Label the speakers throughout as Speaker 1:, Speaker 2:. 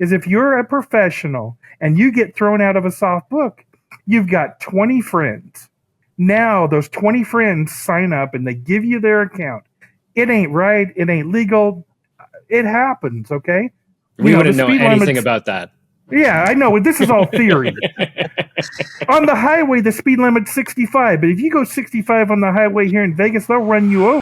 Speaker 1: is if you're a professional and you get thrown out of a soft book, you've got 20 friends. Now those 20 friends sign up and they give you their account. It ain't right. It ain't legal. It happens, okay?
Speaker 2: We wouldn't know anything about that.
Speaker 1: Yeah, I know. This is all theory. On the highway, the speed limit's 65, but if you go 65 on the highway here in Vegas, they'll run you over.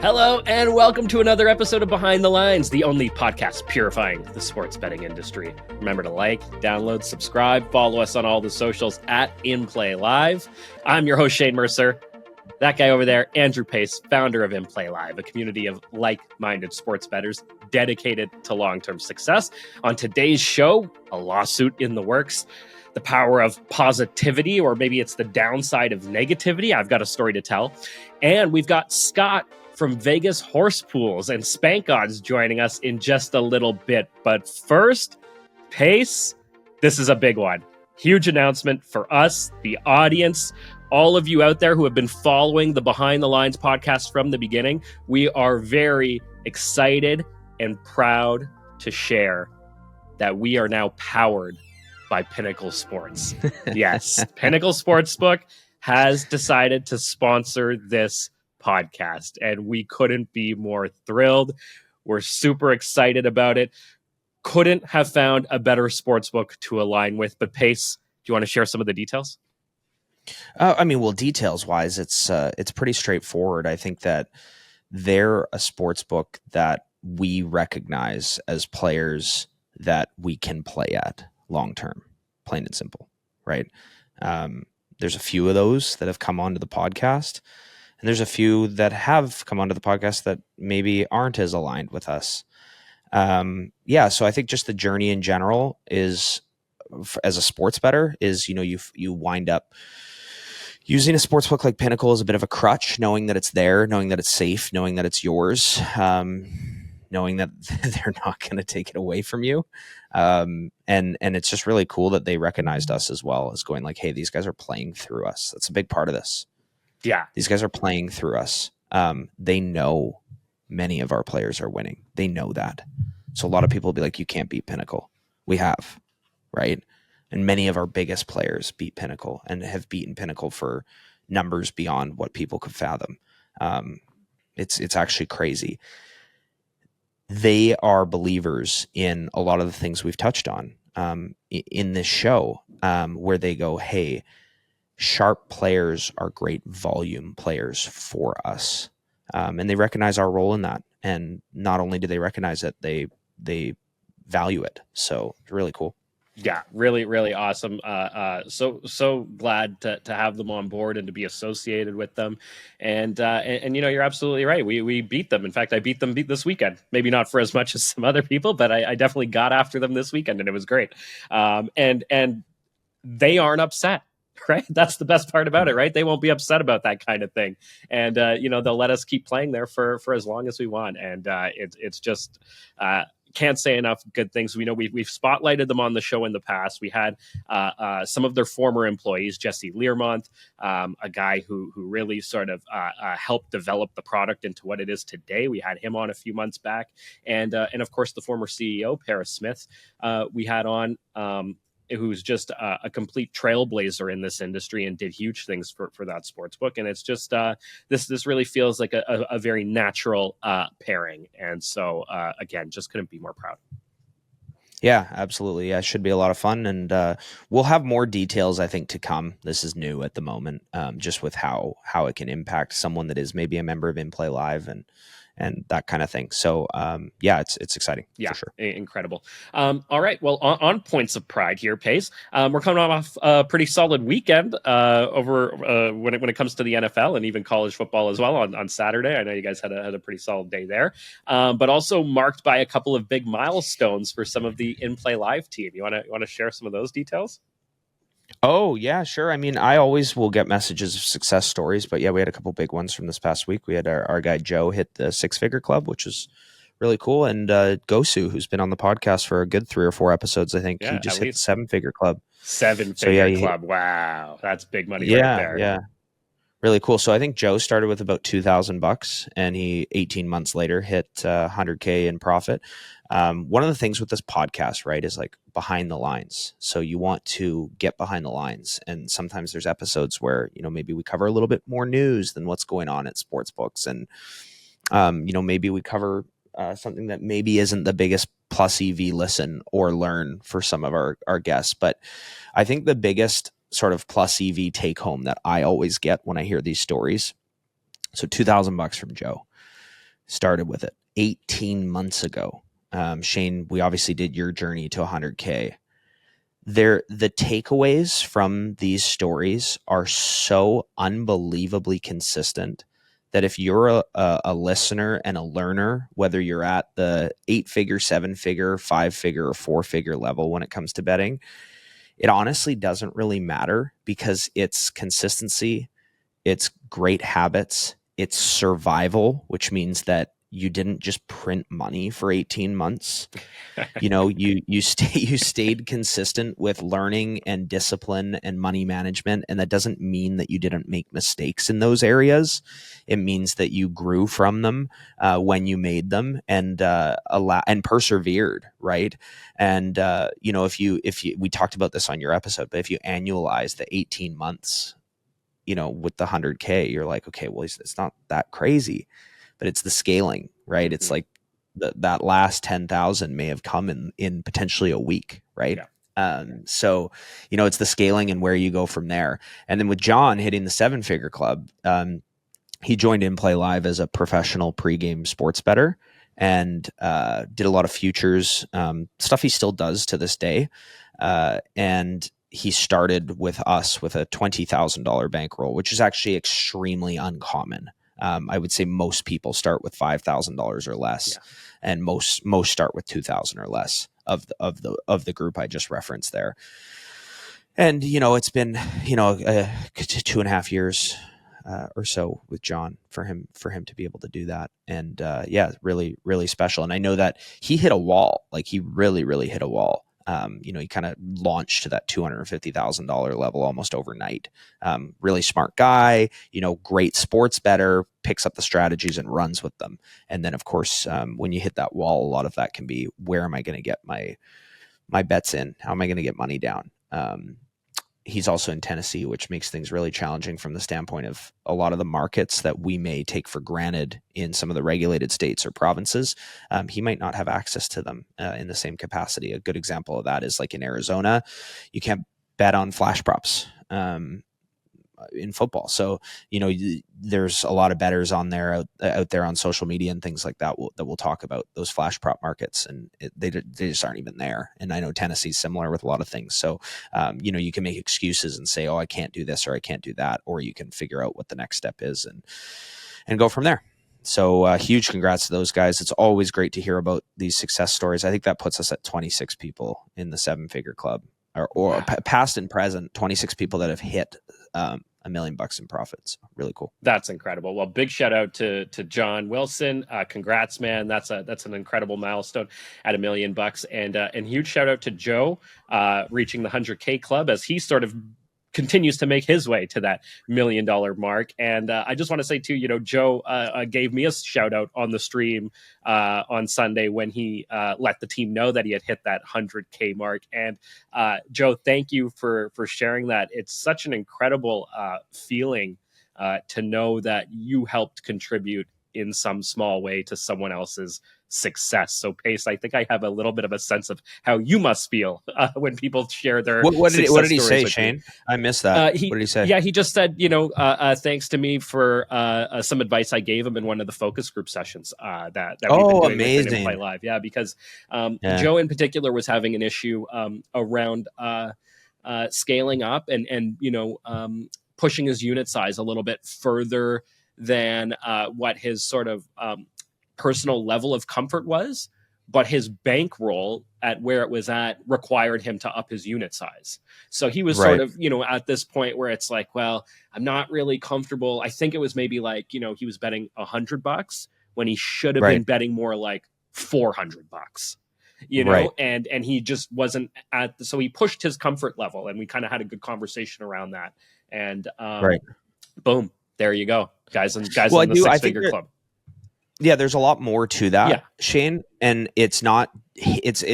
Speaker 2: Hello, and welcome to another episode of Behind the Lines, the only podcast purifying the sports betting industry. Remember to like, download, subscribe, follow us on all the socials at InPlay Live. I'm your host, Shane Mercer. That guy over there, Andrew Pace, founder of InPlay Live, a community of like-minded sports bettors dedicated to long-term success. On today's show, a lawsuit in the works, the power of positivity, or maybe it's the downside of negativity. I've got a story to tell. And we've got Scott from Vegas Horse Pools and Spank Odds joining us in just a little bit. But first, Pace, this is a big one. Huge announcement for us, the audience, all of you out there who have been following the Behind the Lines podcast from the beginning. We are very excited and proud to share that we are now powered by Pinnacle Sports. Yes, Pinnacle Sportsbook has decided to sponsor this podcast, and we couldn't be more thrilled. We're super excited about it. Couldn't have found a better sportsbook to align with. But Pace, do you want to share some of the details?
Speaker 3: Details wise, it's pretty straightforward. I think that they're a sportsbook that we recognize as players that we can play at long term, plain and simple, right? There's a few of those that have come onto the podcast. And there's a few that have come onto the podcast that maybe aren't as aligned with us. So I think just the journey in general is, as a sports bettor, is, you wind up using a sportsbook like Pinnacle as a bit of a crutch, knowing that it's there, knowing that it's safe, knowing that it's yours, knowing that they're not going to take it away from you. And it's just really cool that they recognized us as well as going like, hey, these guys are playing through us. That's a big part of this.
Speaker 2: Yeah.
Speaker 3: These guys are playing through us. They know many of our players are winning. They know that. So a lot of people will be like, you can't beat Pinnacle. We have, right? And many of our biggest players beat Pinnacle and have beaten Pinnacle for numbers beyond what people could fathom. It's actually crazy. They are believers in a lot of the things we've touched on in this show, where they go, hey, sharp players are great volume players for us. And they recognize our role in that. And not only do they recognize it, they value it. So it's really cool.
Speaker 2: Yeah, really, really awesome. So glad to have them on board and to be associated with them. And you're absolutely right. We beat them. In fact, I beat them this weekend. Maybe not for as much as some other people, but I definitely got after them this weekend, and it was great. And they aren't upset. Right. That's the best part about it. Right. They won't be upset about that kind of thing. And, they'll let us keep playing there for as long as we want. And it's just can't say enough good things. We know we've spotlighted them on the show in the past. We had some of their former employees, Jesse Learmont, a guy who really sort of helped develop the product into what it is today. We had him on a few months back. And of course, the former CEO, Paris Smith, we had on. Who's just a complete trailblazer in this industry and did huge things for that sports book. And it's just this really feels like a very natural pairing. And so, again, just couldn't be more proud.
Speaker 3: Yeah, absolutely. Yeah, it should be a lot of fun. And we'll have more details, I think, to come. This is new at the moment, just with how it can impact someone that is maybe a member of InPlay Live and that kind of thing. So, it's exciting.
Speaker 2: Yeah,
Speaker 3: for sure.
Speaker 2: Incredible. All right. Well, on points of pride here, Pace, we're coming off a pretty solid weekend over when it comes to the NFL and even college football as well on Saturday. I know you guys had a pretty solid day there, but also marked by a couple of big milestones for some of the InPlay Live team. You want to share some of those details?
Speaker 3: Oh, yeah, sure. I mean, I always will get messages of success stories, but yeah, we had a couple big ones from this past week. We had our guy Joe hit the 6-figure club, which was really cool. And Gosu, who's been on the podcast for a good 3 or 4 episodes, I think, he just hit the 7-figure club.
Speaker 2: Seven-figure
Speaker 3: So yeah,
Speaker 2: club. Wow, that's big money right there.
Speaker 3: yeah, really cool. So I think Joe started with about $2,000, and he 18 months later hit 100K in profit. One of the things with this podcast, right, is like behind the lines. So you want to get behind the lines, and sometimes there's episodes where maybe we cover a little bit more news than what's going on at sports books, and maybe we cover something that maybe isn't the biggest plus EV listen or learn for some of our guests. But I think the biggest sort of plus EV take home that I always get when I hear these stories. So $2,000 from Joe, started with it 18 months ago. Shane, we obviously did your journey to 100K. The takeaways from these stories are so unbelievably consistent that if you're a listener and a learner, whether you're at the 8-figure, 7-figure, 5-figure, or 4-figure level when it comes to betting, it honestly doesn't really matter, because it's consistency, it's great habits, it's survival, which means that you didn't just print money for 18 months. You stayed consistent with learning and discipline and money management. And that doesn't mean that you didn't make mistakes in those areas. It means that you grew from them when you made them, and persevered, right? And if you we talked about this on your episode, but if you annualize the 18 months, with the 100K, you're like, okay, well, it's not that crazy, but it's the scaling, right? It's like that last 10,000 may have come in potentially a week, right? Yeah. So, it's the scaling and where you go from there. And then with John hitting the 7-figure club, he joined In Play Live as a professional pregame sports bettor, and did a lot of futures stuff he still does to this day. And he started with us with a $20,000 bankroll, which is actually extremely uncommon. I would say most people start with $5,000 or less, and most start with $2,000 or less of the group I just referenced there. And it's been 2.5 years or so with John for him to be able to do that, and really, really special. And I know that he hit a wall, like he really hit a wall. He kind of launched to that $250,000 level almost overnight. Really smart guy, great sports bettor, picks up the strategies and runs with them. And then, of course, when you hit that wall, a lot of that can be, where am I going to get my bets in? How am I going to get money down? He's also in Tennessee, which makes things really challenging from the standpoint of a lot of the markets that we may take for granted in some of the regulated states or provinces. He might not have access to them in the same capacity. A good example of that is like in Arizona, you can't bet on flash props in football. So, there's a lot of bettors on there out there on social media and things like that that will talk about those flash prop markets, and they just aren't even there. And I know Tennessee's similar with a lot of things. So, you can make excuses and say, oh, I can't do this or I can't do that, or you can figure out what the next step is and go from there. So huge congrats to those guys. It's always great to hear about these success stories. I think that puts us at 26 people in the 7-figure club, or past and present, 26 people that have hit $1 million in profits. Really cool.
Speaker 2: That's incredible. Well, big shout out to John Wilson. Congrats, man. That's an incredible milestone at $1 million. And huge shout out to Joe reaching the 100K club as he sort of continues to make his way to that $1 million mark. And I just want to say too, Joe gave me a shout out on the stream on Sunday when he let the team know that he had hit that 100K mark. And Joe, thank you for sharing that. It's such an incredible feeling to know that you helped contribute in some small way to someone else's success. So Pace, I think I have a little bit of a sense of how you must feel when people share their
Speaker 3: what did he say, Shane? I missed that. What did he say?
Speaker 2: Yeah, he just said, thanks to me for some advice I gave him in one of the focus group sessions that we've been doing
Speaker 3: amazing.
Speaker 2: with Play Live. Yeah, because Joe in particular was having an issue around scaling up and pushing his unit size a little bit further than what his sort of personal level of comfort was, but his bankroll at where it was at required him to up his unit size. So he was sort of, at this point where it's like, well, I'm not really comfortable. I think it was maybe like, he was betting $100 when he should have been betting more like $400.
Speaker 3: Right.
Speaker 2: and he just wasn't so he pushed his comfort level, and we kind of had a good conversation around that. And
Speaker 3: Right.
Speaker 2: boom, there you go, guys in
Speaker 3: Well, I
Speaker 2: the
Speaker 3: do. I think
Speaker 2: six-figure club.
Speaker 3: yeah, there's a lot more to that,
Speaker 2: Yeah.
Speaker 3: Shane, and it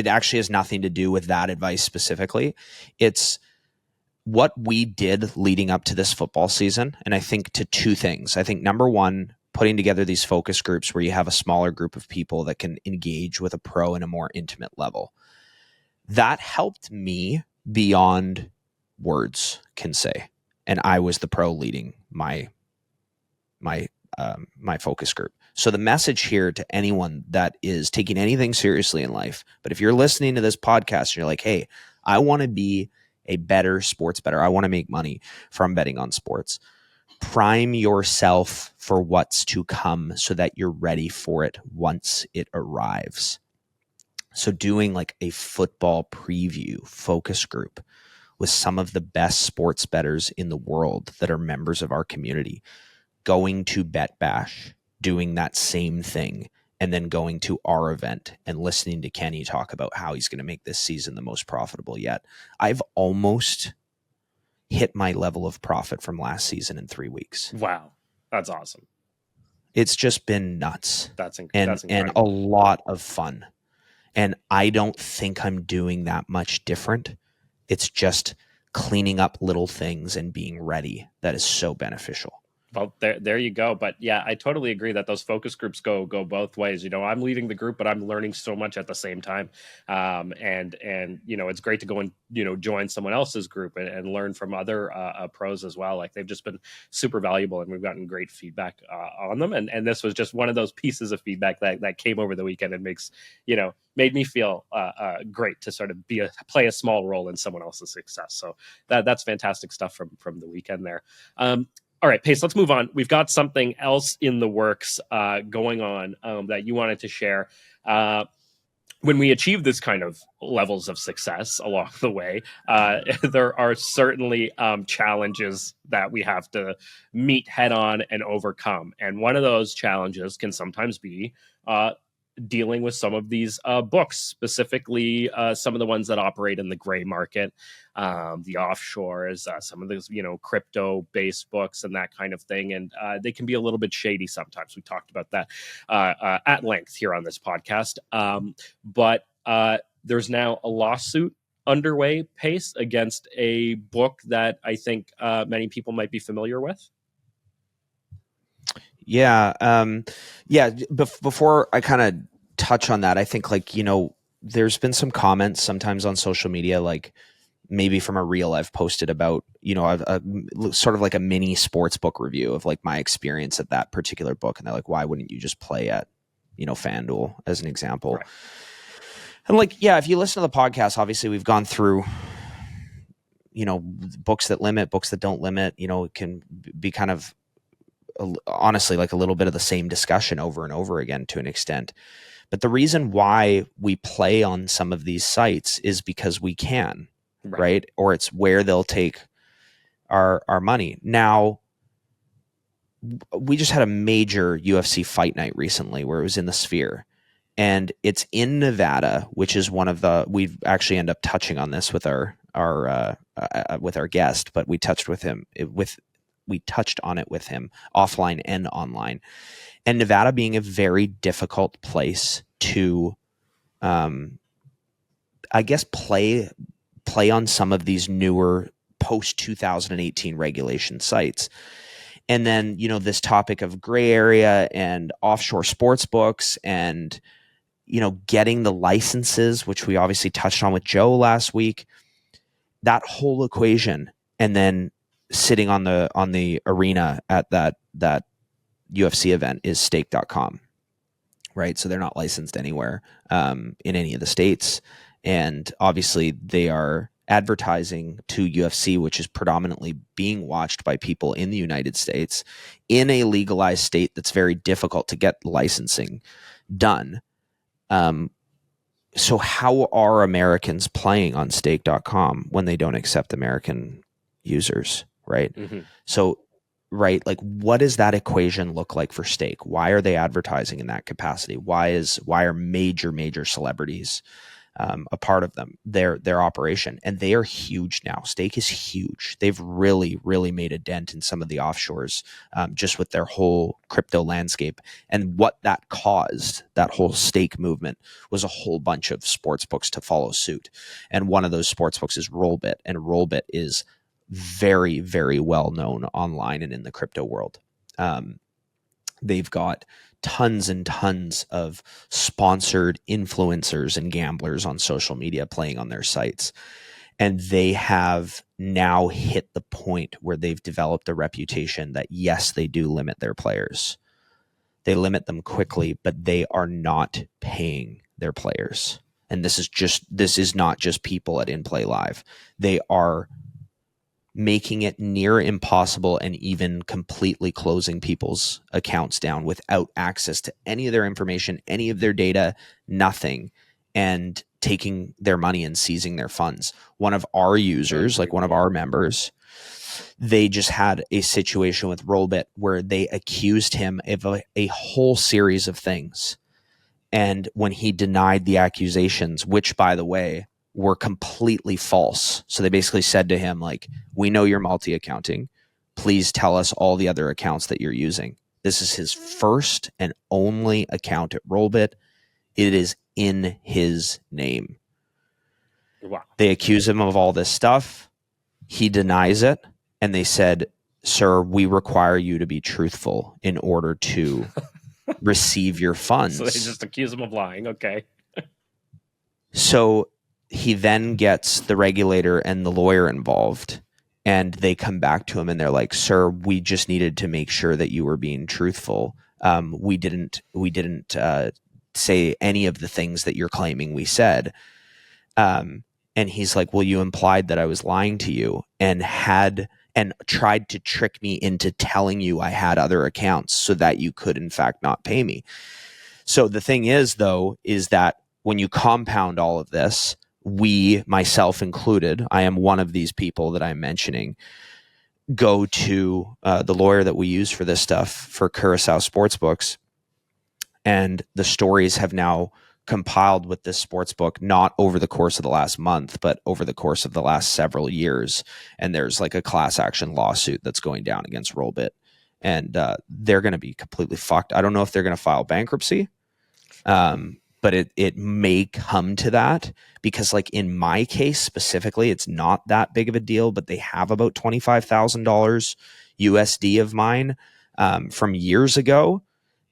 Speaker 3: actually has nothing to do with that advice specifically. It's what we did leading up to this football season, and I think to two things. I think number one, putting together these focus groups where you have a smaller group of people that can engage with a pro in a more intimate level. That helped me beyond words can say, and I was the pro leading my focus group. So the message here to anyone that is taking anything seriously in life, but if you're listening to this podcast and you're like, hey, I want to be a better sports bettor, I want to make money from betting on sports, prime yourself for what's to come so that you're ready for it once it arrives. So doing like a football preview focus group with some of the best sports bettors in the world that are members of our community, going to Bet Bash, doing that same thing, and then going to our event and listening to Kenny talk about how he's going to make this season the most profitable yet. I've almost hit my level of profit from last season in 3 weeks.
Speaker 2: Wow. That's awesome.
Speaker 3: It's just been nuts.
Speaker 2: That's
Speaker 3: incredible. And a lot of fun. And I don't think I'm doing that much different. It's just cleaning up little things and being ready. That is so beneficial.
Speaker 2: Well, there you go. But yeah, I totally agree that those focus groups go both ways. I'm leading the group, but I'm learning so much at the same time. And it's great to go and join someone else's group and learn from other pros as well. Like, they've just been super valuable, and we've gotten great feedback on them. And this was just one of those pieces of feedback that came over the weekend and made me feel great to sort of play a small role in someone else's success. So that's fantastic stuff from the weekend there. All right, Pace, let's move on. We've got something else in the works going on that you wanted to share. When we achieve this kind of levels of success along the way, there are certainly challenges that we have to meet head on and overcome. And one of those challenges can sometimes be dealing with some of these books, specifically some of the ones that operate in the gray market, the offshores, some of those, crypto-based books and that kind of thing. And they can be a little bit shady sometimes. We talked about that at length here on this podcast. But there's now a lawsuit underway, Pace, against a book that I think many people might be familiar with.
Speaker 3: Yeah. Before I kind of touch on that, I think there's been some comments sometimes on social media, like maybe from a reel I've posted about, a sort of like a mini sports book review of like my experience at that particular book. And they're like, why wouldn't you just play at, FanDuel as an example?
Speaker 2: Right.
Speaker 3: And if you listen to the podcast, obviously we've gone through, books that limit, books that don't limit, it can be kind of, honestly, like a little bit of the same discussion over and over again to an extent. But the reason why we play on some of these sites is because we can, right? Or it's where they'll take our money. Now, we just had a major UFC fight night recently where it was in the Sphere, and it's in Nevada, which is one of the, we've actually ended up touching on this with our guest, but we touched on it with him offline and online. And Nevada being a very difficult place to, I guess, play on some of these newer post 2018 regulation sites. And then, this topic of gray area and offshore sports books and, getting the licenses, which we obviously touched on with Joe last week, that whole equation. And then sitting on the arena at that UFC event is stake.com, right? So they're not licensed anywhere in any of the states. And obviously they are advertising to UFC, which is predominantly being watched by people in the United States in a legalized state that's very difficult to get licensing done. So how are Americans playing on stake.com when they don't accept American users, right? Mm-hmm. So, right, like what does that equation look like for stake? Why are they advertising in that capacity? Why are major celebrities a part of them, their operation, and they are huge now. Stake is huge. They've really, really made a dent in some of the offshores, just with their whole crypto landscape. And what that caused, that whole stake movement, was a whole bunch of sports books to follow suit. And one of those sports books is Rollbit, and Rollbit is very, very well known online and in the crypto world. They've got tons and tons of sponsored influencers and gamblers on social media playing on their sites. And they have now hit the point where they've developed a reputation that, yes, they do limit their players. They limit them quickly, but they are not paying their players. And this is not just people at In Play Live. They are making it near impossible and even completely closing people's accounts down without access to any of their information, any of their data, nothing, and taking their money and seizing their funds. One of our users, like one of our members, they just had a situation with Rollbit where they accused him of a whole series of things. And when he denied the accusations, which, by the way, were completely false. So they basically said to him, like, we know you're multi-accounting. Please tell us all the other accounts that you're using. This is his first and only account at Rollbit. It is in his name.
Speaker 2: Wow.
Speaker 3: They accuse him of all this stuff. He denies it. And they said, sir, we require you to be truthful in order to receive your funds.
Speaker 2: So they just accuse him of lying. Okay.
Speaker 3: So he then gets the regulator and the lawyer involved, and they come back to him and they're like, sir, we just needed to make sure that you were being truthful. We didn't say any of the things that you're claiming we said. And he's like, well, you implied that I was lying to you and tried to trick me into telling you I had other accounts so that you could in fact not pay me. So the thing is, though, is that when you compound all of this, we, myself included, I am one of these people that I'm mentioning, go to the lawyer that we use for this stuff for Curacao Sportsbooks, and the stories have now compiled with this sportsbook, not over the course of the last month, but over the course of the last several years. And there's like a class action lawsuit that's going down against Rollbit, and they're going to be completely fucked. I don't know if they're going to file bankruptcy. But it may come to that, because like in my case specifically, it's not that big of a deal, but they have about $25,000 USD of mine from years ago.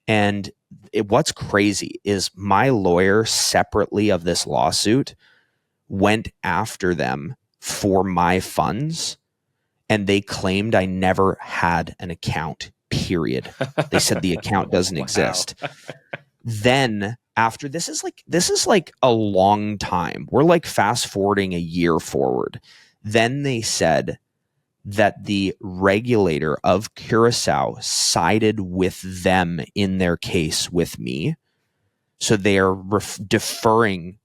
Speaker 3: And what's crazy is my lawyer, separately of this lawsuit, went after them for my funds, and they claimed I never had an account, period. They said the account doesn't exist. Then after this is like a long time. We're like fast forwarding a year forward. Then they said that the regulator of Curacao sided with them in their case with me. So they are deferring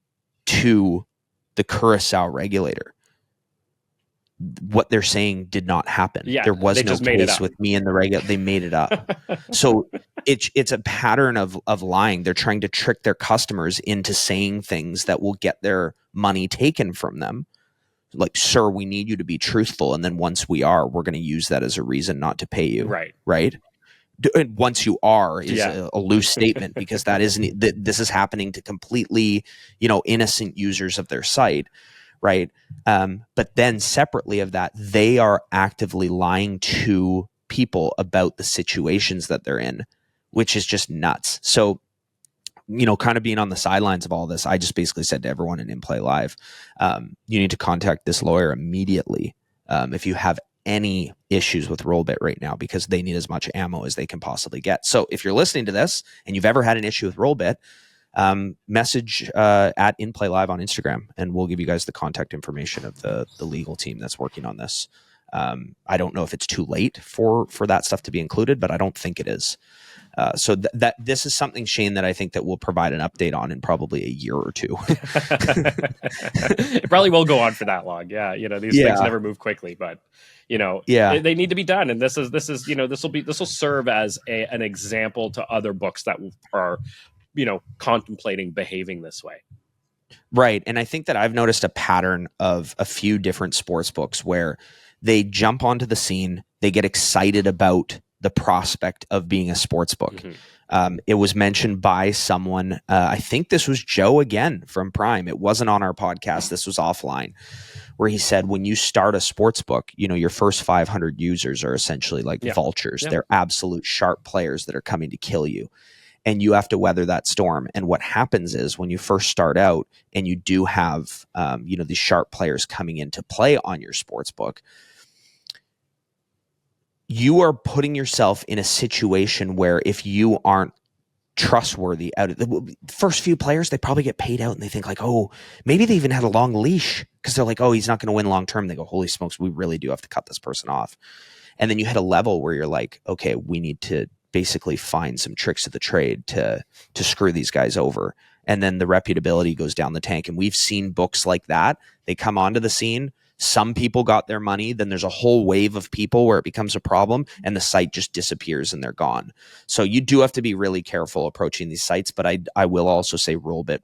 Speaker 3: to the Curacao regulator. What they're saying did not happen.
Speaker 2: Yeah,
Speaker 3: there was no case with me and the regulator. They made it up. So it's a pattern of lying. They're trying to trick their customers into saying things that will get their money taken from them. Like, sir, we need you to be truthful. And then once we are, we're going to use that as a reason not to pay you. Right. And once you are is a loose statement, because that isn't, this is happening to completely, innocent users of their site. Right. But then separately of that, they are actively lying to people about the situations that they're in, which is just nuts. So, kind of being on the sidelines of all this, I just basically said to everyone in Play Live, you need to contact this lawyer immediately if you have any issues with Rollbit right now, because they need as much ammo as they can possibly get. So if you're listening to this and you've ever had an issue with Rollbit, message at In Play Live on Instagram, and we'll give you guys the contact information of the legal team that's working on this. I don't know if it's too late for that stuff to be included, but I don't think it is. So that this is something, Shane, that I think that we'll provide an update on in probably a year or two.
Speaker 2: It probably will go on for that long. Yeah. These things never move quickly, but they need to be done. And this will serve as an example to other books that are, contemplating behaving this way.
Speaker 3: Right. And I think that I've noticed a pattern of a few different sports books where they jump onto the scene, they get excited about the prospect of being a sports book. It was mentioned by someone, I think this was Joe again from Prime. It wasn't on our podcast. This was offline, where he said, when you start a sports book, your first 500 users are essentially like vultures.
Speaker 2: Yeah.
Speaker 3: They're absolute sharp players that are coming to kill you. And you have to weather that storm. And what happens is when you first start out and you do have, these sharp players coming into play on your sports book, you are putting yourself in a situation where if you aren't trustworthy out of the first few players, they probably get paid out and they think like, oh, maybe they even had a long leash because they're like, oh, he's not going to win long term. They go, holy smokes, we really do have to cut this person off. And then you hit a level where you're like, okay, we need to basically find some tricks of the trade to screw these guys over. And then the reputability goes down the tank. And we've seen books like that. They come onto the scene. Some people got their money. Then there's a whole wave of people where it becomes a problem and the site just disappears and they're gone. So you do have to be really careful approaching these sites. But I will also say Rollbit,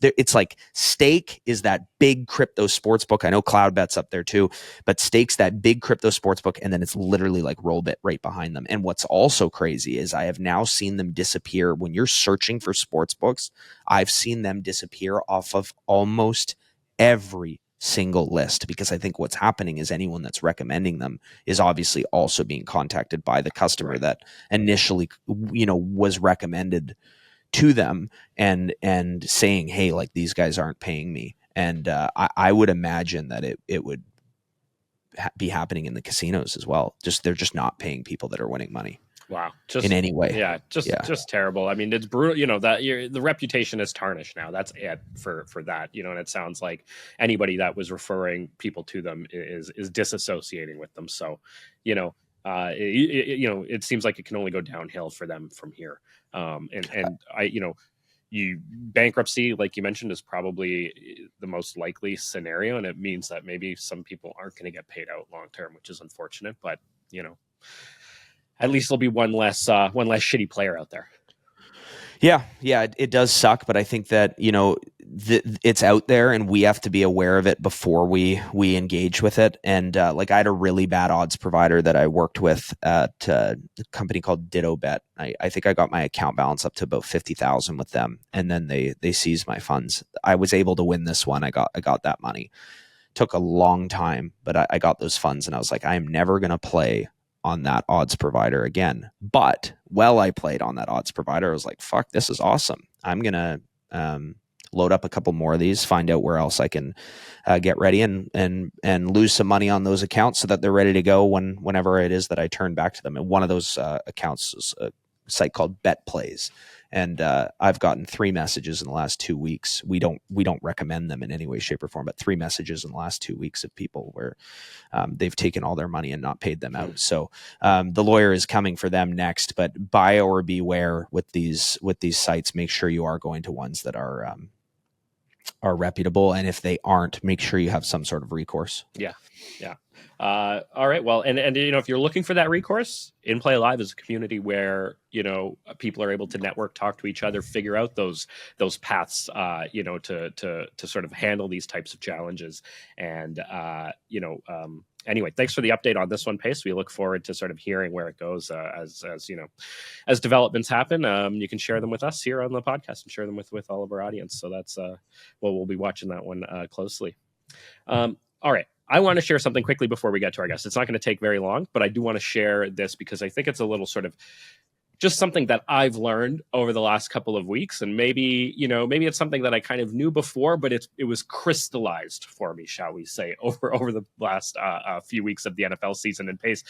Speaker 3: it's like Stake is that big crypto sports book. I know Cloudbet's up there too, but Stake's that big crypto sports book. And then it's literally like Rollbit right behind them. And what's also crazy is I have now seen them disappear. When you're searching for sports books, I've seen them disappear off of almost every single list, because I think what's happening is anyone that's recommending them is obviously also being contacted by the customer that initially, was recommended to them and saying, hey, like these guys aren't paying me. And I would imagine that it would be happening in the casinos as well. They're just not paying people that are winning money.
Speaker 2: Wow.
Speaker 3: In any way.
Speaker 2: Yeah. Just terrible. I mean, it's brutal, that the reputation is tarnished now. That's it for that, and it sounds like anybody that was referring people to them is disassociating with them. So, it seems like it can only go downhill for them from here. Bankruptcy, like you mentioned, is probably the most likely scenario. And it means that maybe some people aren't going to get paid out long term, which is unfortunate, but at least there'll be one less shitty player out there.
Speaker 3: Yeah, it does suck, but I think that it's out there, and we have to be aware of it before we engage with it. And I had a really bad odds provider that I worked with at a company called Ditto Bet. I think I got my account balance up to about 50,000 with them, and then they seized my funds. I was able to win this one. I got that money. Took a long time, but I got those funds, and I was like, I am never going to play on that odds provider again. But while I played on that odds provider, I was like, fuck, this is awesome. I'm going to load up a couple more of these, find out where else I can get ready and lose some money on those accounts so that they're ready to go whenever it is that I turn back to them. And one of those accounts is a site called Bet Plays. And I've gotten 3 messages in the last 2 weeks. We don't recommend them in any way, shape, or form, but 3 messages in the last 2 weeks of people where they've taken all their money and not paid them out. So the lawyer is coming for them next. But buy or beware with these sites. Make sure you are going to ones that are reputable, and if they aren't, make sure you have some sort of recourse.
Speaker 2: Yeah. All right. Well, and if you're looking for that recourse, In Play Live is a community where people are able to network, talk to each other, figure out those paths, to sort of handle these types of challenges. And anyway, thanks for the update on this one, Pace. We look forward to sort of hearing where it goes as developments happen. You can share them with us here on the podcast and share them with all of our audience. So that's we'll be watching that one closely. All right. I want to share something quickly before we get to our guest. It's not going to take very long, but I do want to share this because I think it's a little sort of just something that I've learned over the last couple of weeks. And maybe it's something that I kind of knew before, but it was crystallized for me, shall we say, over the last few weeks of the NFL season. And Pace,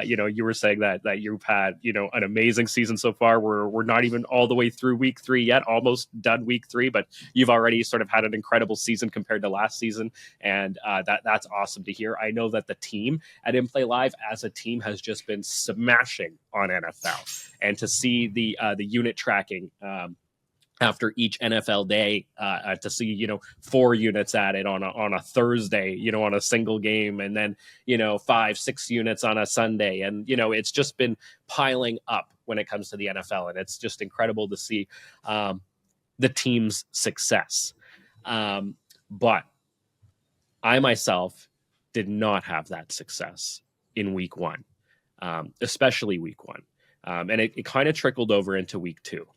Speaker 2: you were saying that you've had, an amazing season so far. We're not even all the way through week 3 yet, almost done week 3, but you've already sort of had an incredible season compared to last season. And that's awesome to hear. I know that the team at In Play Live as a team has just been smashing on NFL. And to see the unit tracking after each NFL day, to see 4 units added on a Thursday, on a single game, and then 5-6 units on a Sunday, and it's just been piling up when it comes to the NFL, and it's just incredible to see the team's success. But I myself did not have that success in week one, especially week one. And it kind of trickled over into week two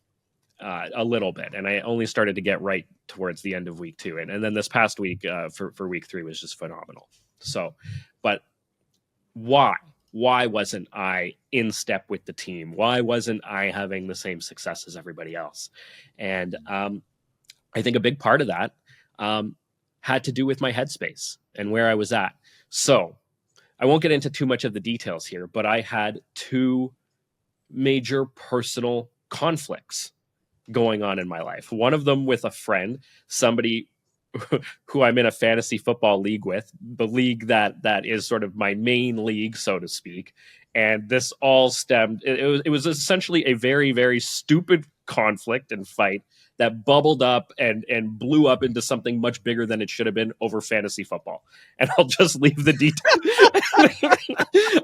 Speaker 2: a little bit. And I only started to get right towards the end of week two. And then this past week for week three was just phenomenal. So, but why? Why wasn't I in step with the team? Why wasn't I having the same success as everybody else? And I think a big part of that had to do with my headspace and where I was at. So I won't get into too much of the details here, but I had two major personal conflicts going on in my life. One of them with a friend, somebody who I'm in a fantasy football league with, the league that is sort of my main league, so to speak. And this all stemmed, it was essentially a very, very stupid conflict and fight that bubbled up and blew up into something much bigger than it should have been over fantasy football. And I'll just leave the details.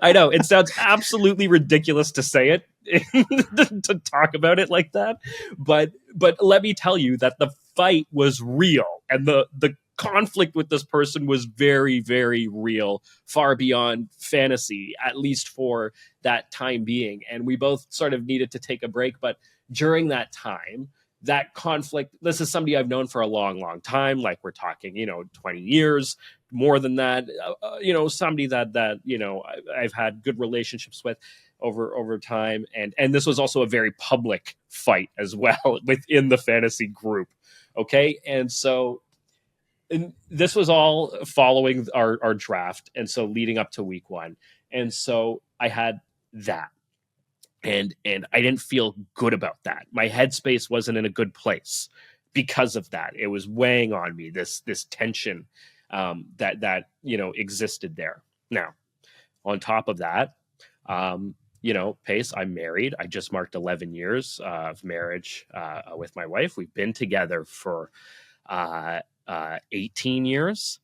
Speaker 2: I know it sounds absolutely ridiculous to say it, to talk about it like that. But let me tell you that the fight was real, and the conflict with this person was very, very real, far beyond fantasy, at least for that time being. And we both sort of needed to take a break. But during that time, that conflict, this is somebody I've known for a long, long time. Like we're talking, 20 years, more than that, somebody that, I've had good relationships with over time. And this was also a very public fight as well within the fantasy group. Okay. And so this was all following our draft. And so leading up to week one. And so I had that. And I didn't feel good about that. My headspace wasn't in a good place because of that. It was weighing on me, this tension that existed there. Now, on top of that, Pace, I'm married. I just marked 11 years of marriage with my wife. We've been together for 18 years.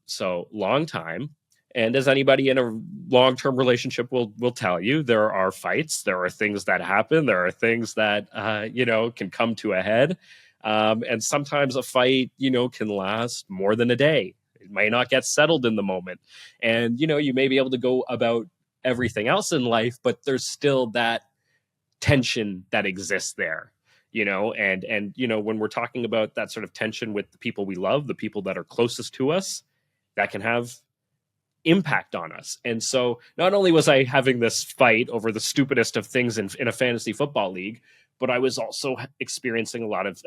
Speaker 2: So long time. And as anybody in a long-term relationship will tell you, there are fights, there are things that happen, there are things that, can come to a head. And sometimes a fight, can last more than a day. It might not get settled in the moment. And, you may be able to go about everything else in life, but there's still that tension that exists there. And when we're talking about that sort of tension with the people we love, the people that are closest to us, that can have impact on us. And so not only was I having this fight over the stupidest of things in a fantasy football league, but I was also experiencing a lot of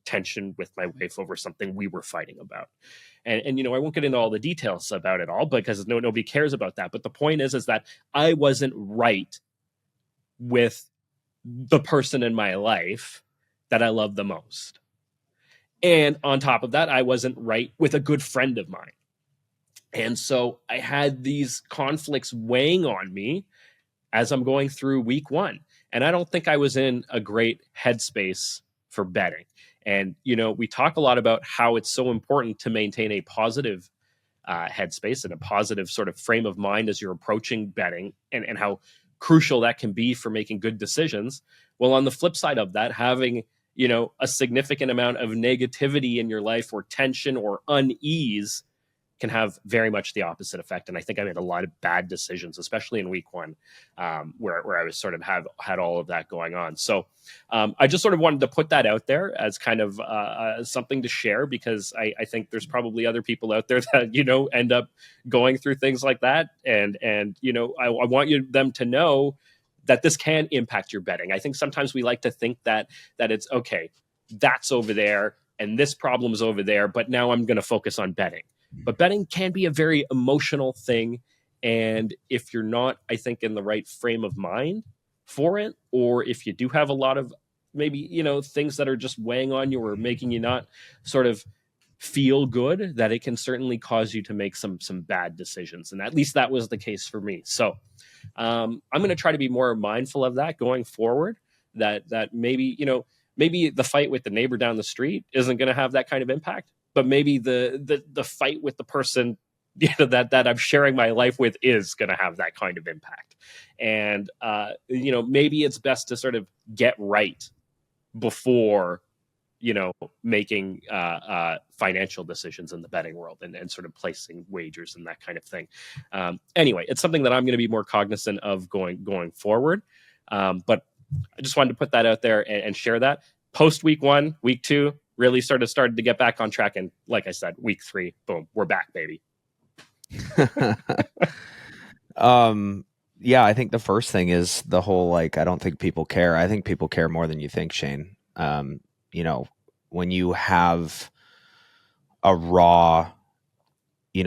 Speaker 2: tension with my wife over something we were fighting about. And I won't get into all the details about it all because nobody cares about that. But the point is that I wasn't right with the person in my life that I love the most. And on top of that, I wasn't right with a good friend of mine. And so I had these conflicts weighing on me as I'm going through week one. And I don't think I was in a great headspace for betting. And, we talk a lot about how it's so important to maintain a positive headspace and a positive sort of frame of mind as you're approaching betting and how crucial that can be for making good decisions. Well, on the flip side of that, having, a significant amount of negativity in your life or tension or unease can have very much the opposite effect. And I think I made a lot of bad decisions, especially in week one, where I was sort of had all of that going on. So I just sort of wanted to put that out there as kind of something to share, because I think there's probably other people out there that, end up going through things like that. And I want them to know that this can impact your betting. I think sometimes we like to think that it's okay, that's over there and this problem's over there, but now I'm going to focus on betting. But betting can be a very emotional thing. And if you're not, I think, in the right frame of mind for it, or if you do have a lot of maybe, things that are just weighing on you or making you not sort of feel good, that it can certainly cause you to make some bad decisions. And at least that was the case for me. So I'm going to try to be more mindful of that going forward, that maybe, maybe the fight with the neighbor down the street isn't going to have that kind of impact. But maybe the fight with the person that I'm sharing my life with is going to have that kind of impact. And, maybe it's best to sort of get right before making financial decisions in the betting world and sort of placing wagers and that kind of thing. Anyway, it's something that I'm going to be more cognizant of going forward. But I just wanted to put that out there and share that. Post week 1, week 2, really started to get back on track. And like I said, week 3, boom, we're back, baby.
Speaker 3: Yeah, I think the first thing is the whole, I don't think people care. I think people care more than you think, Shane. When you have a raw,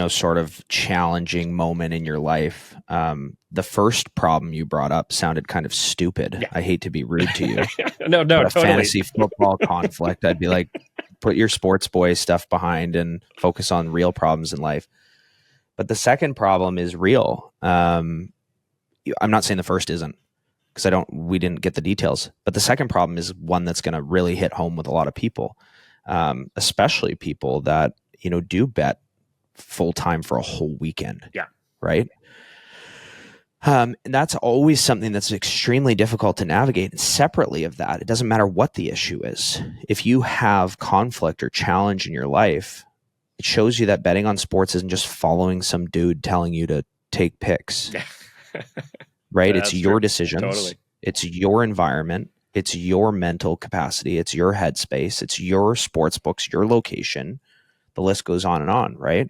Speaker 3: sort of challenging moment in your life, the first problem you brought up sounded kind of stupid. Yeah. I hate to be rude to you.
Speaker 2: No,
Speaker 3: but
Speaker 2: totally.
Speaker 3: A fantasy football conflict, I'd be like, put your sports boy stuff behind and focus on real problems in life. But the second problem is real. I'm not saying the first isn't, because we didn't get the details. But the second problem is one that's going to really hit home with a lot of people, especially people that, do bet full time for a whole weekend.
Speaker 2: Yeah.
Speaker 3: Right. And that's always something that's extremely difficult to navigate. And separately of that, it doesn't matter what the issue is. If you have conflict or challenge in your life, it shows you that betting on sports isn't just following some dude telling you to take picks. Right?
Speaker 2: Yeah,
Speaker 3: it's your
Speaker 2: true.
Speaker 3: decisions.
Speaker 2: Totally.
Speaker 3: It's your environment. It's your mental capacity. It's your headspace. It's your sports books, your location. The list goes on, right?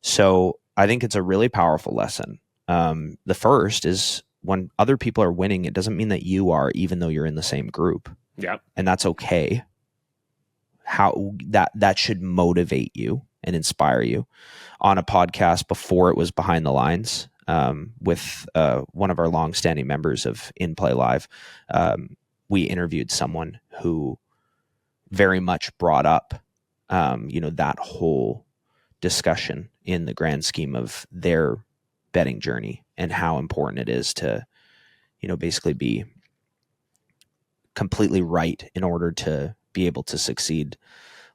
Speaker 3: So I think it's a really powerful lesson. The first is when other people are winning, it doesn't mean that you are, even though you're in the same group.
Speaker 2: Yeah.
Speaker 3: And that's okay. How that should motivate you and inspire you. On a podcast before it was Behind the Lines, with one of our longstanding members of In Play Live, we interviewed someone who very much brought up, that whole discussion in the grand scheme of their betting journey and how important it is to, basically be completely right in order to be able to succeed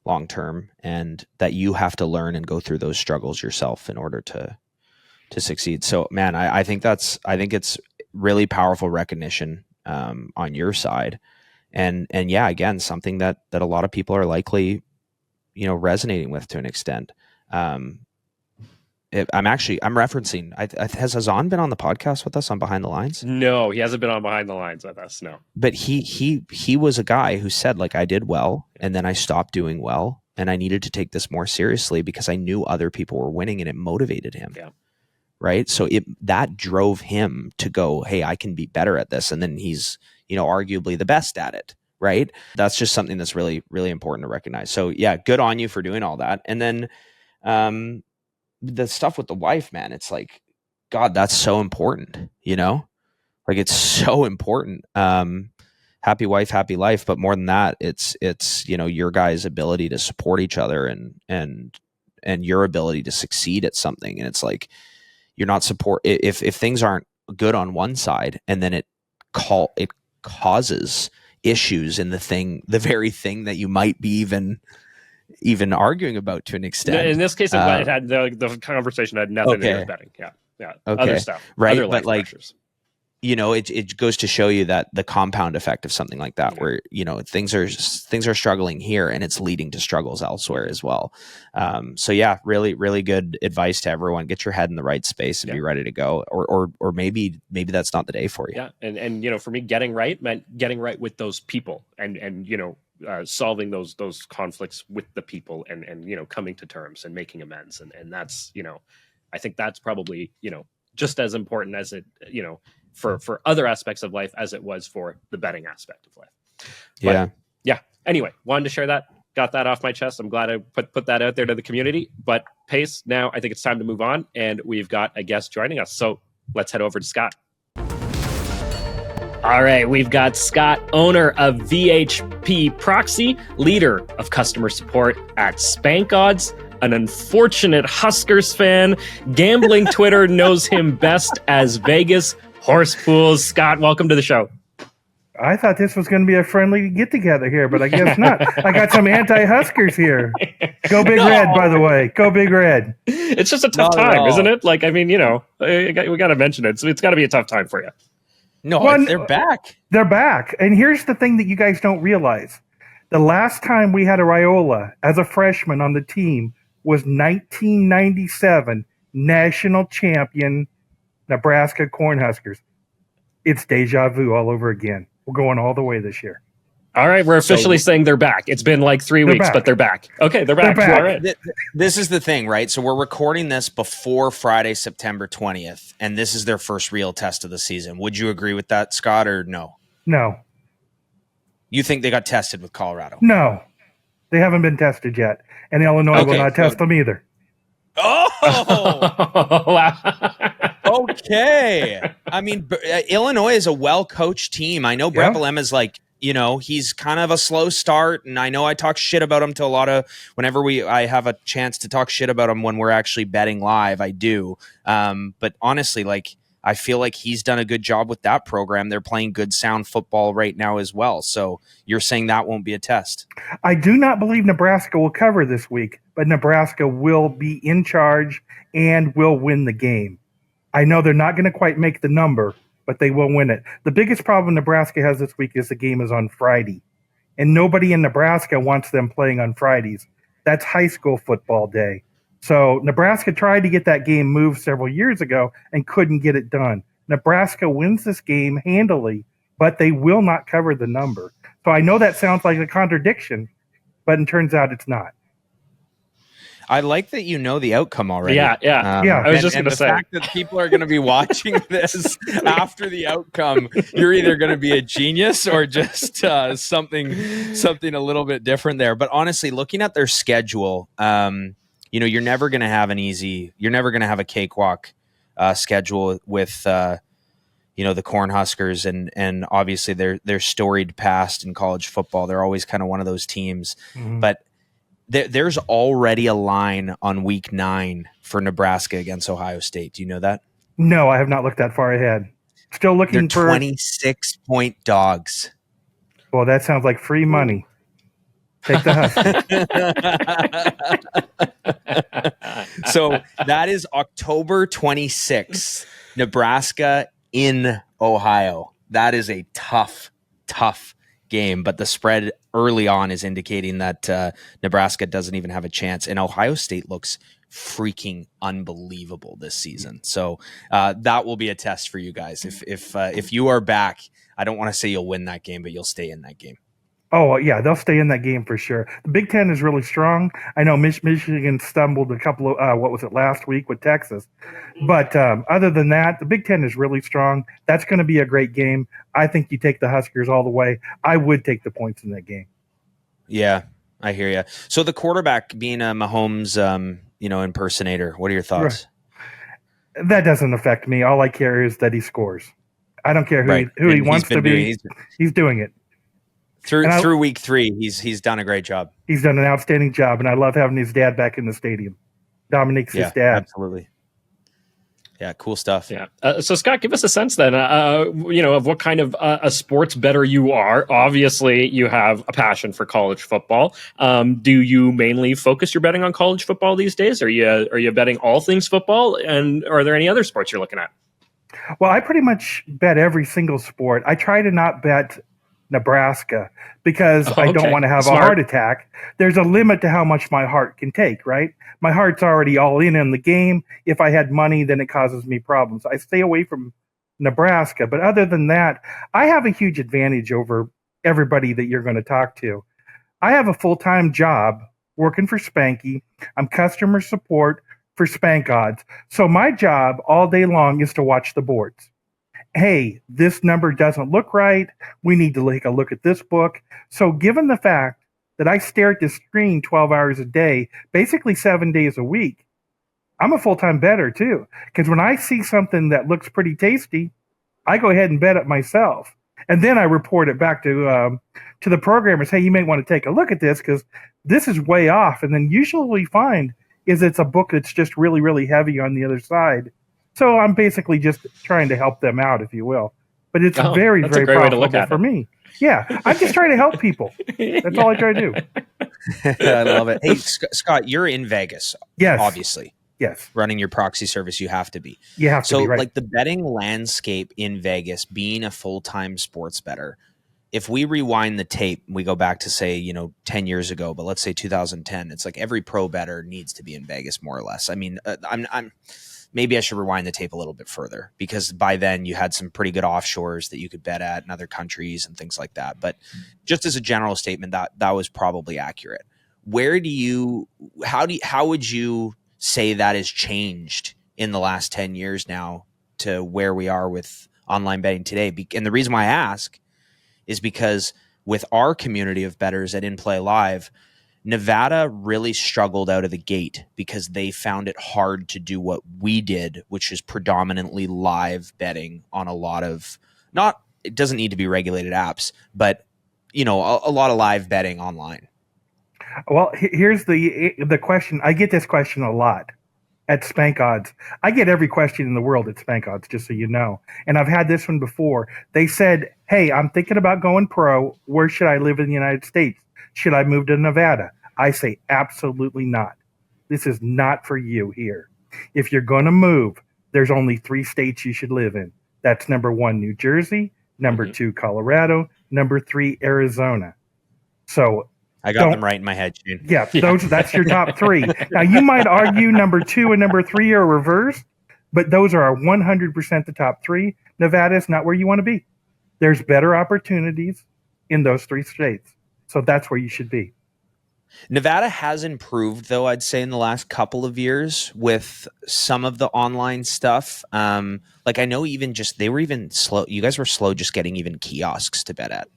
Speaker 3: long term, and that you have to learn and go through those struggles yourself in order to succeed. So, man, I think it's really powerful recognition on your side, and yeah, again, something that a lot of people are likely, resonating with to an extent. I'm referencing. Has Hazan been on the podcast with us on Behind the Lines?
Speaker 2: No, he hasn't been on Behind the Lines with us. No,
Speaker 3: but he was a guy who said, I did well, and then I stopped doing well, and I needed to take this more seriously because I knew other people were winning, and it motivated him.
Speaker 2: Yeah.
Speaker 3: Right. So that drove him to go, hey, I can be better at this. And then he's, arguably the best at it. Right. That's just something that's really, really important to recognize. So yeah, good on you for doing all that. And then the stuff with the wife, man, it's like, God, that's so important, it's so important. Happy wife, happy life. But more than that, it's, your guys' ability to support each other and your ability to succeed at something. And it's like, you're not if things aren't good on one side, and then it causes issues in the very thing that you might be even arguing about to an extent.
Speaker 2: In this case, it had the conversation had nothing to do with betting. Yeah.
Speaker 3: Okay.
Speaker 2: Other stuff,
Speaker 3: right?
Speaker 2: Other life
Speaker 3: but
Speaker 2: pressures.
Speaker 3: It goes to show you that the compound effect of something like that, where, things are struggling here and it's leading to struggles elsewhere as well. So yeah, really, really good advice to everyone. Get your head in the right space and be ready to go. Or maybe that's not the day for you.
Speaker 2: Yeah. And for me, getting right meant getting right with those people and solving those conflicts with the people and coming to terms and making amends. And that's, I think that's probably, just as important as it, for other aspects of life as it was for the betting aspect of life. But, yeah. Anyway, wanted to share that. Got that off my chest. I'm glad I put that out there to the community. But Pace, now I think it's time to move on, and we've got a guest joining us. So let's head over to Scott. All right, we've got Scott, owner of VHP Proxy, leader of customer support at Spank Odds, an unfortunate Huskers fan. Gambling Twitter knows him best as Vegas Horse Pools. Scott, welcome to the show.
Speaker 1: I thought this was going to be a friendly get-together here, but I guess not. I got some anti-Huskers here. Go Big Red, by the way. Go Big Red.
Speaker 2: It's just a tough time, isn't it? we got to mention it. So it's got to be a tough time for you.
Speaker 3: No, they're back.
Speaker 1: They're back. And here's the thing that you guys don't realize. The last time we had a Raiola as a freshman on the team was 1997 national champion Nebraska Cornhuskers. It's deja vu all over again. We're going all the way this year.
Speaker 2: All right, we're officially saying they're back. It's been like 3 weeks, but they're back. Okay, they're back. All right.
Speaker 3: This is the thing, right? So we're recording this before Friday, September 20th, and this is their first real test of the season. Would you agree with that, Scott, or no?
Speaker 1: No.
Speaker 3: You think they got tested with Colorado?
Speaker 1: No. They haven't been tested yet, and Illinois will not test them either.
Speaker 3: Oh! Wow. Okay. I mean, Illinois is a well-coached team. I know Brett Bielema's like, he's kind of a slow start, and I know I talk shit about him to a lot of whenever I have a chance to talk shit about him when we're actually betting live. I do, but honestly, like I feel like he's done a good job with that program. They're playing good, sound football right now as well. So you're saying that won't be a test?
Speaker 1: I do not believe Nebraska will cover this week, but Nebraska will be in charge and will win the game. I know they're not going to quite make the number, but they will win it. The biggest problem Nebraska has this week is the game is on Friday, and nobody in Nebraska wants them playing on Fridays. That's high school football day. So Nebraska tried to get that game moved several years ago and couldn't get it done. Nebraska wins this game handily, but they will not cover the number. So I know that sounds like a contradiction, but it turns out it's not.
Speaker 3: I like that you know the outcome already.
Speaker 2: Yeah. I was just going to say.
Speaker 3: The fact that people are going to be watching this after the outcome, you're either going to be a genius or just something a little bit different there. But honestly, looking at their schedule, you're never going to have a cakewalk schedule with the Cornhuskers and obviously their storied past in college football. They're always kind of one of those teams, but there's already a line on week 9 for Nebraska against Ohio State. Do you know that?
Speaker 1: No, I have not looked that far ahead. Still looking for
Speaker 3: 26-point dogs.
Speaker 1: Well, that sounds like free money. Take the Huskies.
Speaker 3: So that is October 26th, Nebraska in Ohio. That is a tough game, but the spread early on is indicating that Nebraska doesn't even have a chance, and Ohio State looks freaking unbelievable this season. So that will be a test for you guys. If you are back, I don't want to say you'll win that game, but you'll stay in that game.
Speaker 1: Oh, yeah, they'll stay in that game for sure. The Big Ten is really strong. I know Michigan stumbled a couple of, last week with Texas. But other than that, the Big Ten is really strong. That's going to be a great game. I think you take the Huskers all the way. I would take the points in that game.
Speaker 3: Yeah, I hear you. So the quarterback being a Mahomes, impersonator, what are your thoughts?
Speaker 1: Right. That doesn't affect me. All I care is that he scores. I don't care who he wants to be. He's doing it.
Speaker 3: Through week 3, he's done a great job.
Speaker 1: He's done an outstanding job, and I love having his dad back in the stadium. Dominique's his dad.
Speaker 3: Absolutely. Yeah, cool stuff.
Speaker 2: Yeah. So, Scott, give us a sense then, of what kind of a sports bettor you are. Obviously, you have a passion for college football. Do you mainly focus your betting on college football these days? Are you betting all things football? And are there any other sports you're looking at?
Speaker 1: Well, I pretty much bet every single sport. I try to not bet Nebraska because I don't want to have a heart attack. There's a limit to how much my heart can take, right? My heart's already all in the game. If I had money, then it causes me problems. I stay away from Nebraska. But other than that, I have a huge advantage over everybody that you're going to talk to. I have a full-time job working for Spanky. I'm customer support for Spank Odds. So my job all day long is to watch the boards. Hey, this number doesn't look right. We need to take a look at this book. So given the fact that I stare at this screen 12 hours a day, basically 7 days a week, I'm a full-time bettor too. Because when I see something that looks pretty tasty, I go ahead and bet it myself. And then I report it back to the programmers. Hey, you may want to take a look at this because this is way off. And then usually what we find is it's a book that's just really, really heavy on the other side. So I'm basically just trying to help them out, if you will. But it's very, very profitable for me. Yeah, I'm just trying to help people. That's all I try to do.
Speaker 3: I love it. Hey, Scott, you're in Vegas.
Speaker 1: Yes.
Speaker 3: Obviously.
Speaker 1: Yes.
Speaker 3: Running your proxy service, you have to be.
Speaker 1: You have to be, right.
Speaker 3: So, like the betting landscape in Vegas, being a full-time sports bettor, if we rewind the tape, we go back to say, 10 years ago, but let's say 2010, it's like every pro bettor needs to be in Vegas more or less. I mean, I'm maybe I should rewind the tape a little bit further, because by then you had some pretty good offshores that you could bet at in other countries and things like that. But just as a general statement, that was probably accurate. How would you say that has changed in the last 10 years now to where we are with online betting today? And the reason why I ask is because with our community of bettors at In Play Live, Nevada really struggled out of the gate because they found it hard to do what we did, which is predominantly live betting on a lot of, it doesn't need to be regulated apps, but a lot of live betting online.
Speaker 1: Well, here's the question. I get this question a lot at Spank Odds. I get every question in the world at Spank Odds, just so you know. And I've had this one before. They said, hey, I'm thinking about going pro. Where should I live in the United States? Should I move to Nevada? I say absolutely not. This is not for you here. If you're going to move, there's only 3 states you should live in. That's number 1, New Jersey, number 2, Colorado, number 3, Arizona. So
Speaker 3: I got them right in my head, Shane.
Speaker 1: Yeah, that's your top 3. Now, you might argue number 2 and number 3 are reversed, but those are 100% the top 3. Nevada is not where you want to be. There's better opportunities in those 3 states. So that's where you should be.
Speaker 3: Nevada has improved, though, I'd say, in the last couple of years with some of the online stuff. Like I know they were even slow. You guys were slow just getting even kiosks to bet at.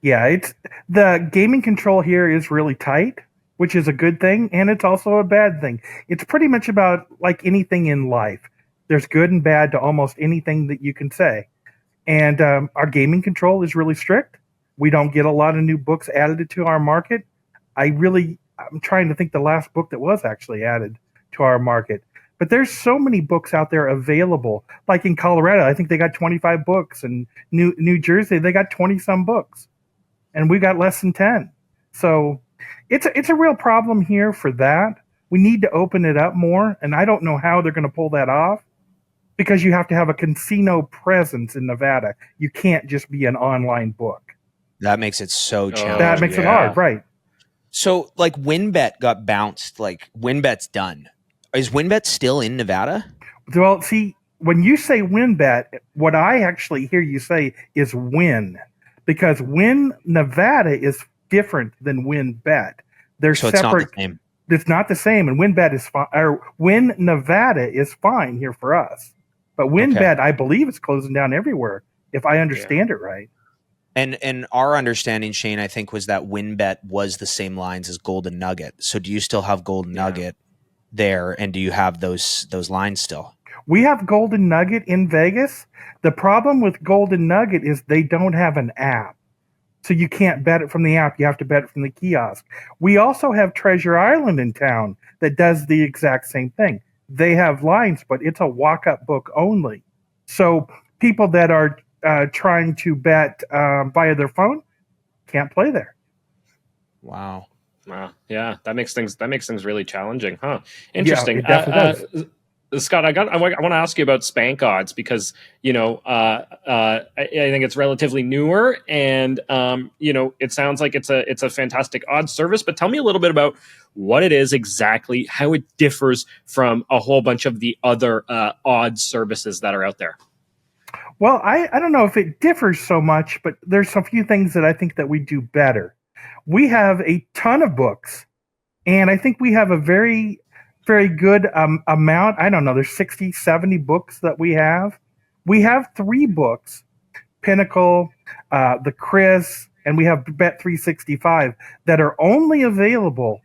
Speaker 1: Yeah, it's the gaming control here is really tight, which is a good thing, and it's also a bad thing. It's pretty much about like anything in life. There's good and bad to almost anything that you can say. And our gaming control is really strict. We don't get a lot of new books added to our market. I'm trying to think the last book that was actually added to our market. But there's so many books out there available. Like in Colorado, I think they got 25 books, and New Jersey, they got 20-some books. And we got less than 10. So it's a real problem here for that. We need to open it up more, and I don't know how they're going to pull that off, because you have to have a casino presence in Nevada. You can't just be an online book.
Speaker 3: That makes it so challenging.
Speaker 1: That makes it hard, right?
Speaker 3: So, like, WinBet got bounced. Like, WinBet's done. Is WinBet still in Nevada?
Speaker 1: Well, see, when you say WinBet, what I actually hear you say is Win. Because Win Nevada is different than WinBet. They're
Speaker 3: so
Speaker 1: separate.
Speaker 3: It's not the same.
Speaker 1: It's not the same, and WinBet is fine. Or Win Nevada is fine here for us, but WinBet, I believe, is closing down everywhere, if I understand it right.
Speaker 3: And our understanding, Shane, I think, was that WinBet was the same lines as Golden Nugget. So do you still have Golden Nugget there, and do you have those lines still?
Speaker 1: We have Golden Nugget in Vegas. The problem with Golden Nugget is they don't have an app. So you can't bet it from the app. You have to bet it from the kiosk. We also have Treasure Island in town that does the exact same thing. They have lines, but it's a walk-up book only. So people that are trying to bet via their phone can't play there.
Speaker 3: Wow.
Speaker 2: Yeah, that makes things really challenging, huh? Interesting.
Speaker 1: Yeah, it definitely does.
Speaker 2: Scott, I want to ask you about Spank Odds, because I think it's relatively newer, and it sounds like it's a fantastic odds service. But tell me a little bit about what it is exactly, how it differs from a whole bunch of the other odds services that are out there.
Speaker 1: Well, I don't know if it differs so much, but there's a few things that I think that we do better. We have a ton of books, and I think we have a very good amount. I don't know, there's 60, 70 books that we have. We have 3 books, Pinnacle, the Chris, and we have Bet365 that are only available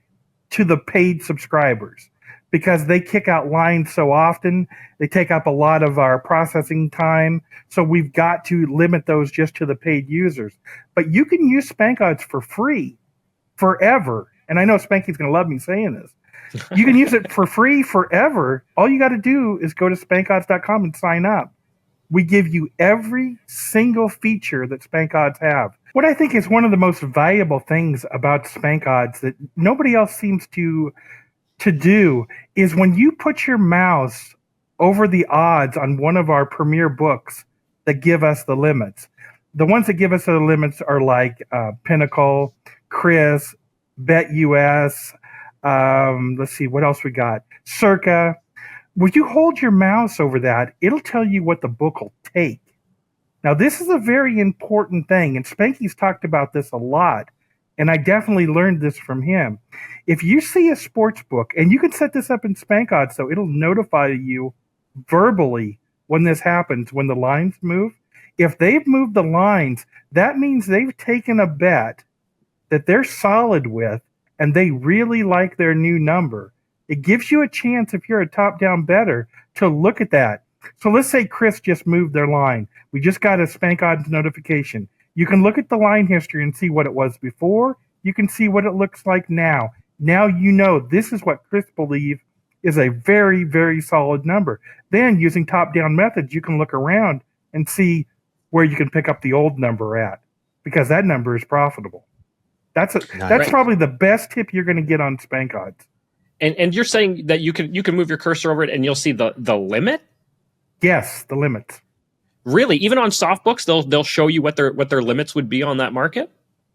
Speaker 1: to the paid subscribers, because they kick out lines so often. They take up a lot of our processing time. So we've got to limit those just to the paid users. But you can use Spank Odds for free forever. And I know Spanky's going to love me saying this. You can use it for free forever. All you got to do is go to spankodds.com and sign up. We give you every single feature that Spank Odds have. What I think is one of the most valuable things about Spank Odds that nobody else seems to do is when you put your mouse over the odds on one of our premier books that give us the limits, The ones that give us the limits are like Pinnacle, Chris, BetUS. Let's see, what else we got? Circa. Would you hold your mouse over that? It'll tell you what the book will take. Now, this is a very important thing, and Spanky's talked about this a lot, and I definitely learned this from him. If you see a sports book, and you can set this up in Spank Odds, so it'll notify you verbally when this happens, when the lines move. If they've moved the lines, that means they've taken a bet that they're solid with, and they really like their new number. It gives you a chance, if you're a top-down bettor, to look at that. So let's say Chris just moved their line. We just got a Spank Odds notification. You can look at the line history and see what it was before. You can see what it looks like now. Now you know this is what Chris believes is a very, very solid number. Then, using top-down methods, you can look around and see where you can pick up the old number at, because that number is profitable. That's probably the best tip you're going to get on Spank Odds.
Speaker 2: And you're saying that you can move your cursor over it and you'll see the limit?
Speaker 1: Yes, the limits.
Speaker 2: Really? Even on soft books, they'll show you what their limits would be on that market?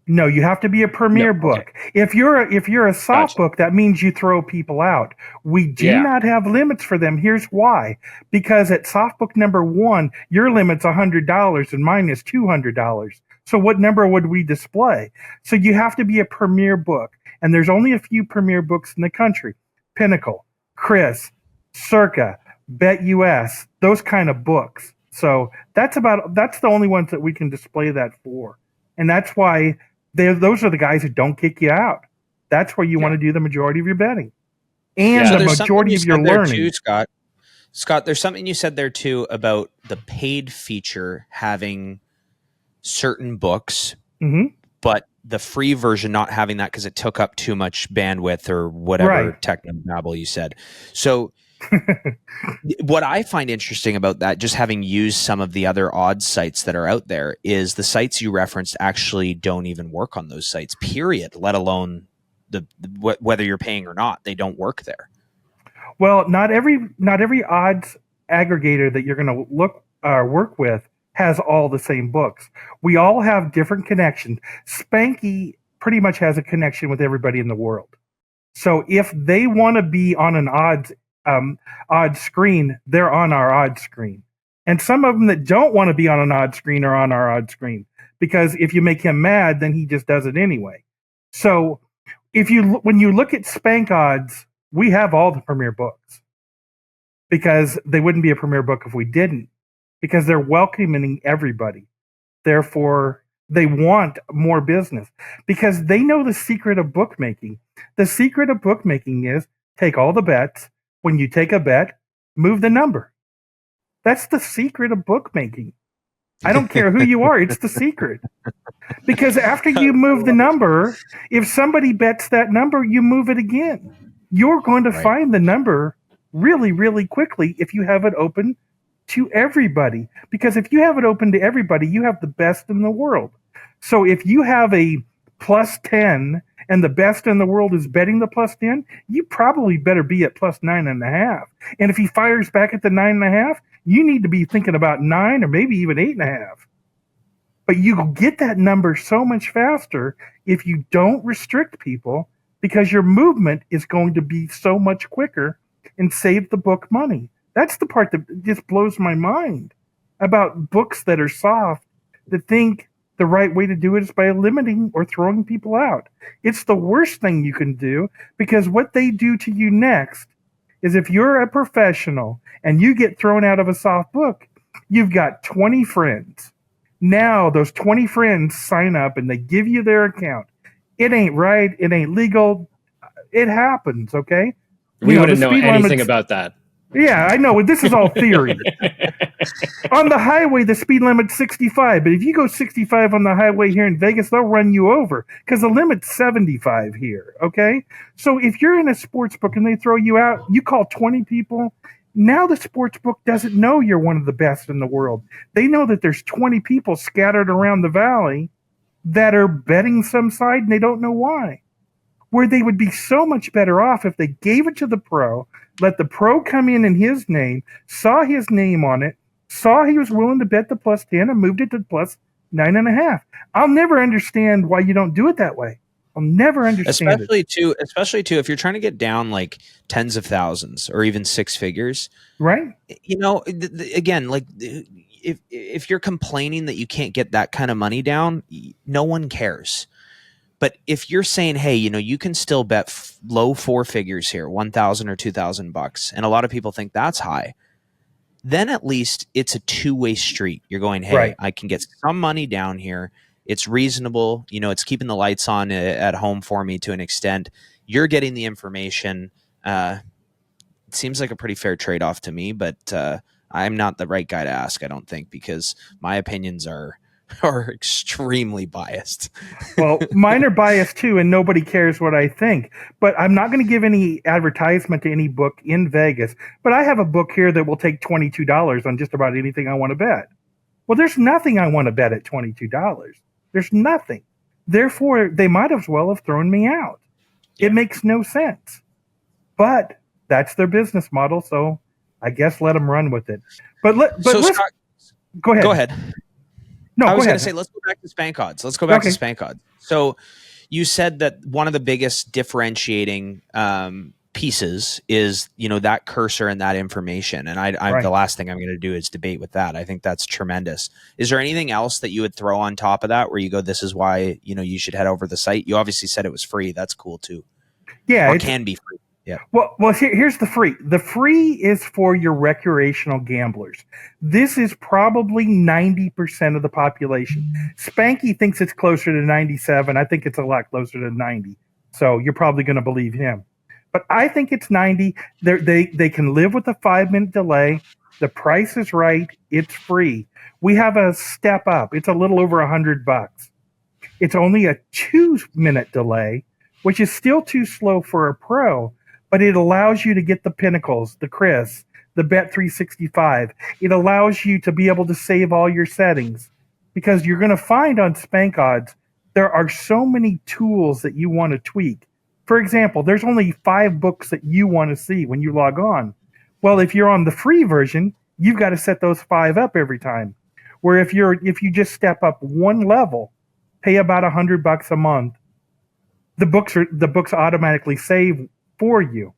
Speaker 1: No, you have to be a premier book. Okay. If you're a soft book, that means you throw people out. We do not have limits for them. Here's why. Because at soft book number 1, your limit's $100 and mine is $200. So what number would we display? So you have to be a premier book. And there's only a few premier books in the country. Pinnacle, Chris, Circa, BetUS, those kind of books. So that's the only ones that we can display that for. And that's why those are the guys who don't kick you out. That's where you want to do the majority of your betting. And the majority of your learning.
Speaker 3: Too, Scott, there's something you said there too about the paid feature having certain books, but the free version not having that because it took up too much bandwidth or whatever technobabble you said. So what I find interesting about that, just having used some of the other odds sites that are out there, is the sites you referenced actually don't even work on those sites, period, let alone whether you're paying or not. They don't work there.
Speaker 1: Well, not every odds aggregator that you're going to work with has all the same books. We all have different connections. Spanky pretty much has a connection with everybody in the world. So if they want to be on an odds screen, they're on our odds screen. And some of them that don't want to be on an odds screen are on our odds screen, because if you make him mad, then he just does it anyway. So when you look at Spank Odds, we have all the premier books, because they wouldn't be a premier book if we didn't, because they're welcoming everybody. Therefore, they want more business, because they know the secret of bookmaking. The secret of bookmaking is take all the bets. When you take a bet, move the number. That's the secret of bookmaking. I don't care who you are. It's the secret. Because after you move the number, if somebody bets that number, you move it again. You're going to find the number really, really quickly if you have it open to everybody. Because if you have it open to everybody, you have the best in the world. So if you have a plus 10 and the best in the world is betting the plus 10, you probably better be at plus 9.5. And if he fires back at the 9.5, you need to be thinking about 9 or maybe even 8.5. But you get that number so much faster if you don't restrict people, because your movement is going to be so much quicker and save the book money. That's the part that just blows my mind about books that are soft, that think the right way to do it is by limiting or throwing people out. It's the worst thing you can do, because what they do to you next is, if you're a professional and you get thrown out of a soft book, you've got 20 friends. Now those 20 friends sign up and they give you their account. It ain't right. It ain't legal. It happens, okay?
Speaker 2: We wouldn't know anything about that.
Speaker 1: Yeah, I know. This is all theory. On the highway, the speed limit's 65. But if you go 65 on the highway here in Vegas, they'll run you over, because the limit's 75 here, okay? So if you're in a sports book and they throw you out, you call 20 people. Now the sports book doesn't know you're one of the best in the world. They know that there's 20 people scattered around the valley that are betting some side, and they don't know why. Where they would be so much better off if they gave it to the pro, let the pro come in his name, saw his name on it, saw he was willing to bet the plus 10 and moved it to plus 9.5. I'll never understand why you don't do it that way. I'll never understand
Speaker 3: especially too, if you're trying to get down like tens of thousands or even six figures,
Speaker 1: right?
Speaker 3: Again, like if you're complaining that you can't get that kind of money down, no one cares. But if you're saying, hey, you can still bet low four figures here, 1,000 or $2,000, and a lot of people think that's high, then at least it's a two-way street. You're going, hey,
Speaker 1: Right.
Speaker 3: I can get some money down here. It's reasonable. It's keeping the lights on at home for me to an extent. You're getting the information. It seems like a pretty fair trade-off to me, but I'm not the right guy to ask, I don't think, because my opinions are extremely biased.
Speaker 1: Well, mine are biased too, and nobody cares what I think. But I'm not going to give any advertisement to any book in Vegas. But I have a book here that will take $22 on just about anything I want to bet. Well, there's nothing I want to bet at $22. There's nothing. Therefore, they might as well have thrown me out.
Speaker 3: Yeah.
Speaker 1: It makes no sense. But that's their business model, so I guess let them run with it.
Speaker 3: Scott,
Speaker 1: go ahead.
Speaker 3: Go ahead.
Speaker 1: No,
Speaker 3: I was
Speaker 1: go
Speaker 3: going
Speaker 1: ahead.
Speaker 3: to say, let's go back to Spank Odds. Let's go back to Spank Odds. So you said that one of the biggest differentiating pieces is, that cursor and that information. And
Speaker 1: Right.
Speaker 3: the last thing I'm going to do is debate with that. I think that's tremendous. Is there anything else that you would throw on top of that where you go, this is why, you should head over to the site? You obviously said it was free. That's cool too.
Speaker 1: Yeah.
Speaker 3: Or can be free. Yeah.
Speaker 1: Well, here's the free. The free is for your recreational gamblers. This is probably 90% of the population. Spanky thinks it's closer to 97. I think it's a lot closer to 90. So you're probably going to believe him. But I think it's 90. They can live with a 5-minute delay. The price is right. It's free. We have a step up. It's a little over $100. It's only a 2-minute delay, which is still too slow for a pro. But it allows you to get the Pinnacles, the Chris, the Bet365. It allows you to be able to save all your settings. Because you're going to find on Spank Odds, there are so many tools that you want to tweak. For example, there's only 5 books that you want to see when you log on. Well, if you're on the free version, you've got to set those 5 up every time. Where if you just step up one level, pay about $100 a month, the books automatically save for you.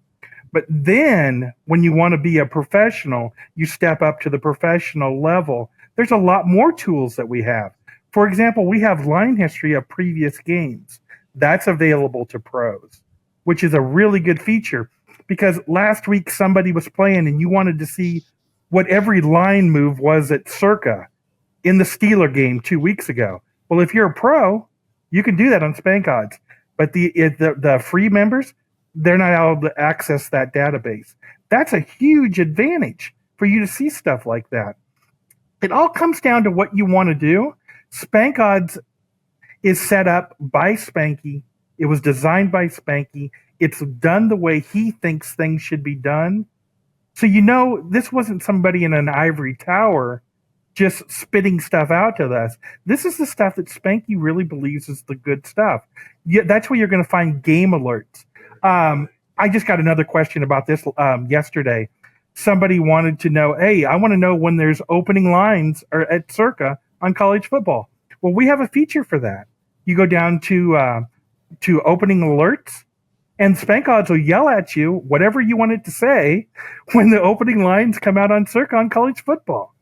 Speaker 1: But then when you want to be a professional, you step up to the professional level. There's a lot more tools that we have. For example, we have line history of previous games. That's available to pros, which is a really good feature because last week somebody was playing and you wanted to see what every line move was at Circa in the Steeler game 2 weeks ago. Well, if you're a pro, you can do that on Spank Odds. But the free members, they're not able to access that database. That's a huge advantage for you to see stuff like that. It all comes down to what you want to do. Spank Odds is set up by Spanky. It was designed by Spanky. It's done the way he thinks things should be done. So this wasn't somebody in an ivory tower just spitting stuff out to us. This is the stuff that Spanky really believes is the good stuff. That's where you're going to find game alerts. I just got another question about this yesterday. Somebody wanted to know, hey, I want to know when there's opening lines or at Circa on college football. Well, we have a feature for that. You go down to opening alerts, and Spank Odds will yell at you whatever you want it to say when the opening lines come out on Circa on college football.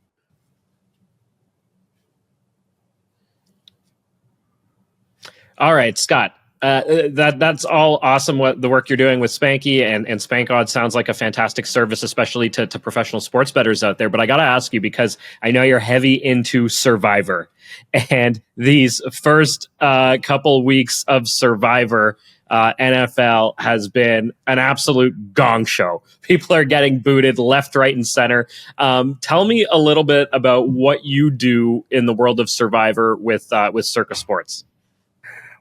Speaker 2: All right, Scott. That's all awesome. What the work you're doing with Spanky and Spank Odds sounds like a fantastic service, especially to professional sports bettors out there. But I got to ask you because I know you're heavy into Survivor, and these first couple weeks of Survivor, NFL has been an absolute gong show. People are getting booted left, right, and center. Tell me a little bit about what you do in the world of Survivor with Circa Sports.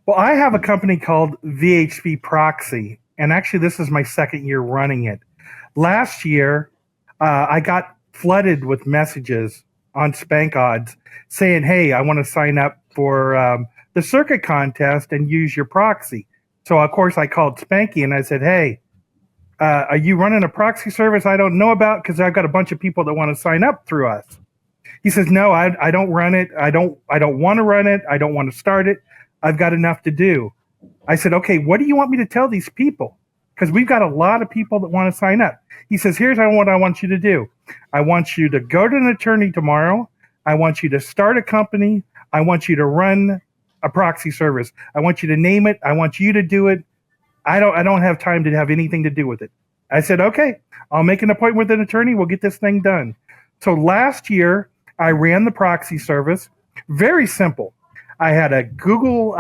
Speaker 1: Well, I have a company called VHP Proxy, and actually this is my second year running it. Last year, I got flooded with messages on Spank Odds saying, hey, I want to sign up for the circuit contest and use your proxy. So, of course, I called Spanky and I said, hey, are you running a proxy service I don't know about? Because I've got a bunch of people that want to sign up through us. He says, no, I don't run it. I don't want to run it. I don't want to start it. I've got enough to do. I said, okay, what do you want me to tell these people? Because we've got a lot of people that want to sign up. He says, here's what I want you to do. I want you to go to an attorney tomorrow. I want you to start a company. I want you to run a proxy service. I want you to name it. I want you to do it. I don't have time to have anything to do with it. I said, okay, I'll make an appointment with an attorney. We'll get this thing done. So last year, I ran the proxy service. Very simple. I had a Google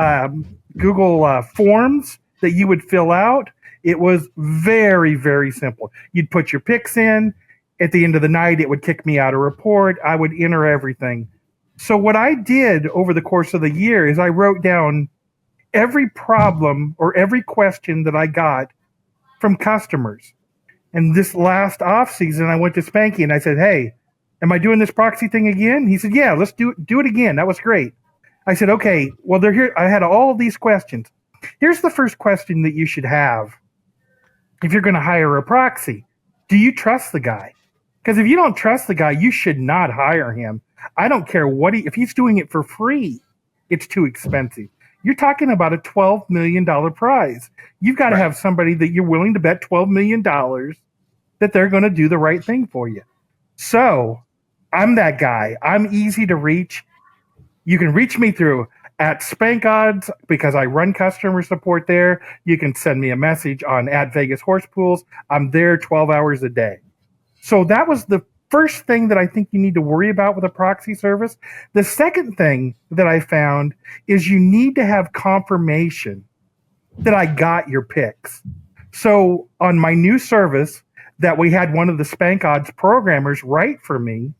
Speaker 1: Forms that you would fill out. It was very, very simple. You'd put your picks in. At the end of the night, it would kick me out a report. I would enter everything. So what I did over the course of the year is I wrote down every problem or every question that I got from customers. And this last off season, I went to Spanky and I said, hey, am I doing this proxy thing again? He said, yeah, let's do it again. That was great. I said, okay, well, they're here. I had all of these questions. Here's the first question that you should have if you're going to hire a proxy. Do you trust the guy? Because if you don't trust the guy, you should not hire him. I don't care if he's doing it for free, it's too expensive. You're talking about a $12 million prize. You've got to have somebody that you're willing to bet $12 million that they're going to do the right thing for you. So I'm that guy. I'm easy to reach. You can reach me through at Spank Odds because I run customer support there. You can send me a message on at Vegas Horse Pools. I'm there 12 hours a day. So that was the first thing that I think you need to worry about with a proxy service. The second thing that I found is you need to have confirmation that I got your picks. So on my new service that we had one of the Spank Odds programmers write for me,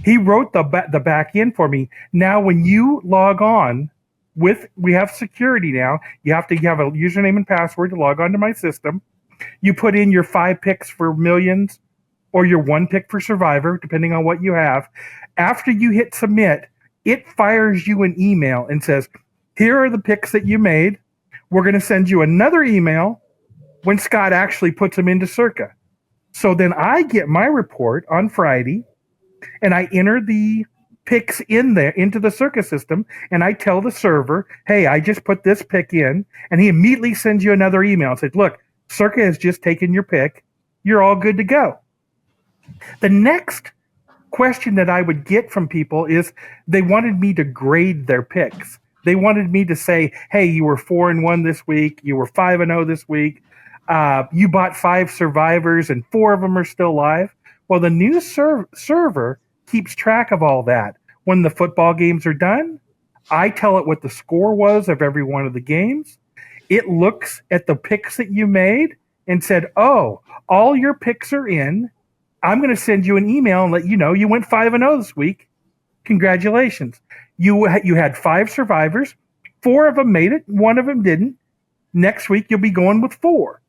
Speaker 1: he wrote the back end for me. Now, when you log on we have security now. You have to have a username and password to log on to my system. You put in your 5 picks for millions or your 1 pick for Survivor, depending on what you have. After you hit submit, it fires you an email and says, here are the picks that you made. We're going to send you another email when Scott actually puts them into Circa. So then I get my report on Friday, and I enter the picks in there into the Circa system, and I tell the server, hey, I just put this pick in, and he immediately sends you another email and says, look, Circa has just taken your pick. You're all good to go. The next question that I would get from people is they wanted me to grade their picks. They wanted me to say, hey, you were 4-1 this week. You were 5-0 this week. You bought 5 survivors and 4 of them are still live. Well, the new server keeps track of all that. When the football games are done, I tell it what the score was of every one of the games. It looks at the picks that you made and said, oh, all your picks are in. I'm going to send you an email and let you know you went 5-0 this week. Congratulations. You had 5 survivors. 4 of them made it. 1 of them didn't. Next week, you'll be going with 4.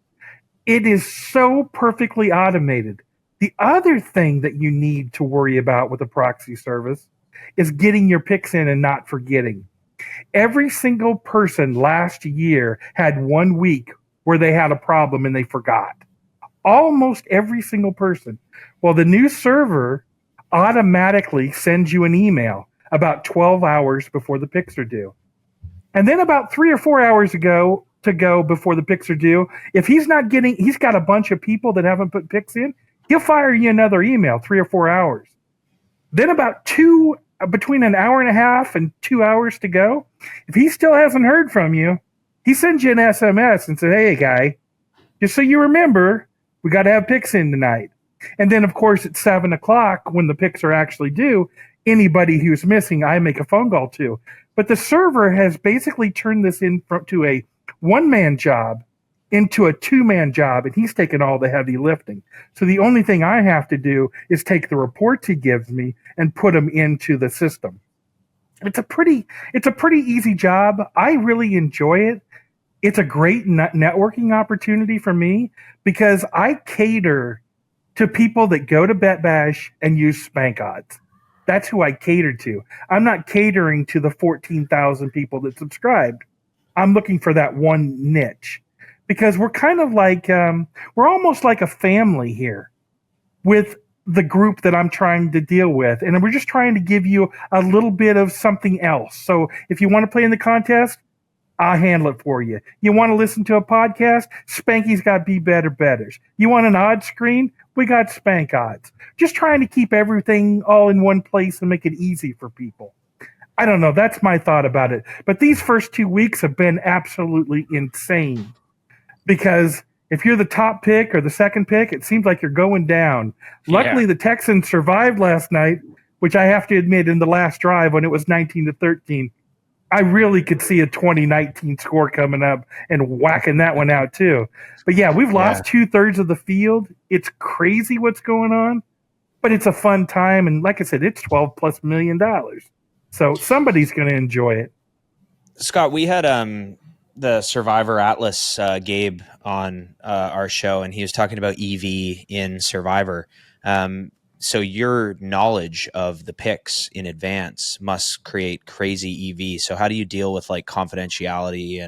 Speaker 1: It is so perfectly automated. The other thing that you need to worry about with a proxy service is getting your picks in and not forgetting. Every single person last year had 1 week where they had a problem and they forgot. Almost every single person. Well, the new server automatically sends you an email about 12 hours before the picks are due. And then about 3 or 4 hours to go before the picks are due, if he's got a bunch of people that haven't put picks in, he'll fire you another email 3 or 4 hours. Then between an hour and a half and 2 hours to go, if he still hasn't heard from you, he sends you an SMS and says, hey, guy, just so you remember, we got to have picks in tonight. And then, of course, at 7 o'clock, when the picks are actually due, anybody who's missing, I make a phone call to. But the server has basically turned this into a one-man job into a 2-man job, and he's taken all the heavy lifting. So the only thing I have to do is take the reports he gives me and put them into the system. It's a pretty easy job. I really enjoy it. It's a great networking opportunity for me because I cater to people that go to BetBash and use Spank Odds. That's who I cater to. I'm not catering to the 14,000 people that subscribed. I'm looking for that one niche because we're kind of like, we're almost like a family here with the group that I'm trying to deal with. And we're just trying to give you a little bit of something else. So if you want to play in the contest, I'll handle it for you. You want to listen to a podcast? Spanky's got Be Better Betters. You want an odds screen? We got Spank Odds. Just trying to keep everything all in one place and make it easy for people. I don't know. That's my thought about it. But these first 2 weeks have been absolutely insane because if you're the top pick or the second pick, it seems like you're going down. Luckily, the Texans survived last night, which I have to admit in the last drive when it was 19-13. I really could see a 2019 score coming up and whacking that one out too. But yeah, we've lost 2/3 of the field. It's crazy what's going on, but it's a fun time. And like I said, it's $12+ million. So somebody's going to enjoy it.
Speaker 3: Scott, we had the Survivor Atlas Gabe on our show, and he was talking about EV in Survivor. So your knowledge of the picks in advance must create crazy EV. So how do you deal with like confidentiality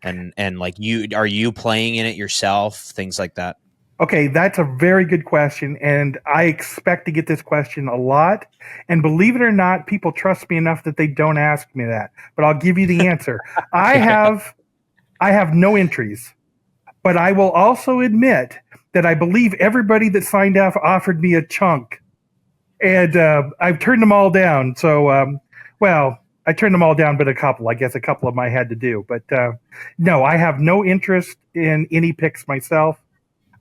Speaker 3: and like are you playing in it yourself, things like that?
Speaker 1: Okay, that's a very good question, and I expect to get this question a lot. And believe it or not, people trust me enough that they don't ask me that. But I'll give you the answer. I have no entries, but I will also admit that I believe everybody that signed up offered me a chunk, and I've turned them all down. So, I turned them all down, but a couple of them I had to do. But no, I have no interest in any picks myself.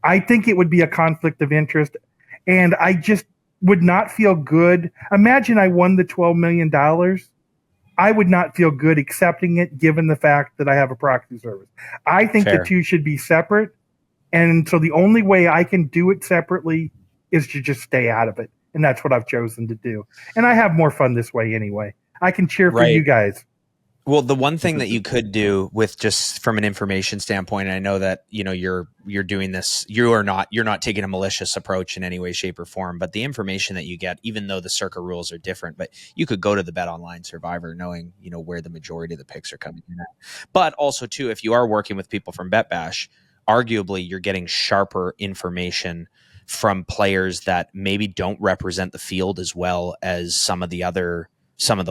Speaker 1: I think it would be a conflict of interest, and I just would not feel good. Imagine I won the $12 million. I would not feel good accepting it given the fact that I have a proxy service. I think the two should be separate, and so the only way I can do it separately is to just stay out of it, and that's what I've chosen to do. And I have more fun this way anyway. I can cheer for you guys.
Speaker 3: Well, the one thing that you could do with just from an information standpoint, and I know that you're doing this, you're not taking a malicious approach in any way, shape, or form, but the information that you get, even though the circa rules are different, but you could go to the Bet Online Survivor knowing where the majority of the picks are coming in at. But also too, if you are working with people from Bet Bash, arguably you're getting sharper information from players that maybe don't represent the field as well as some of the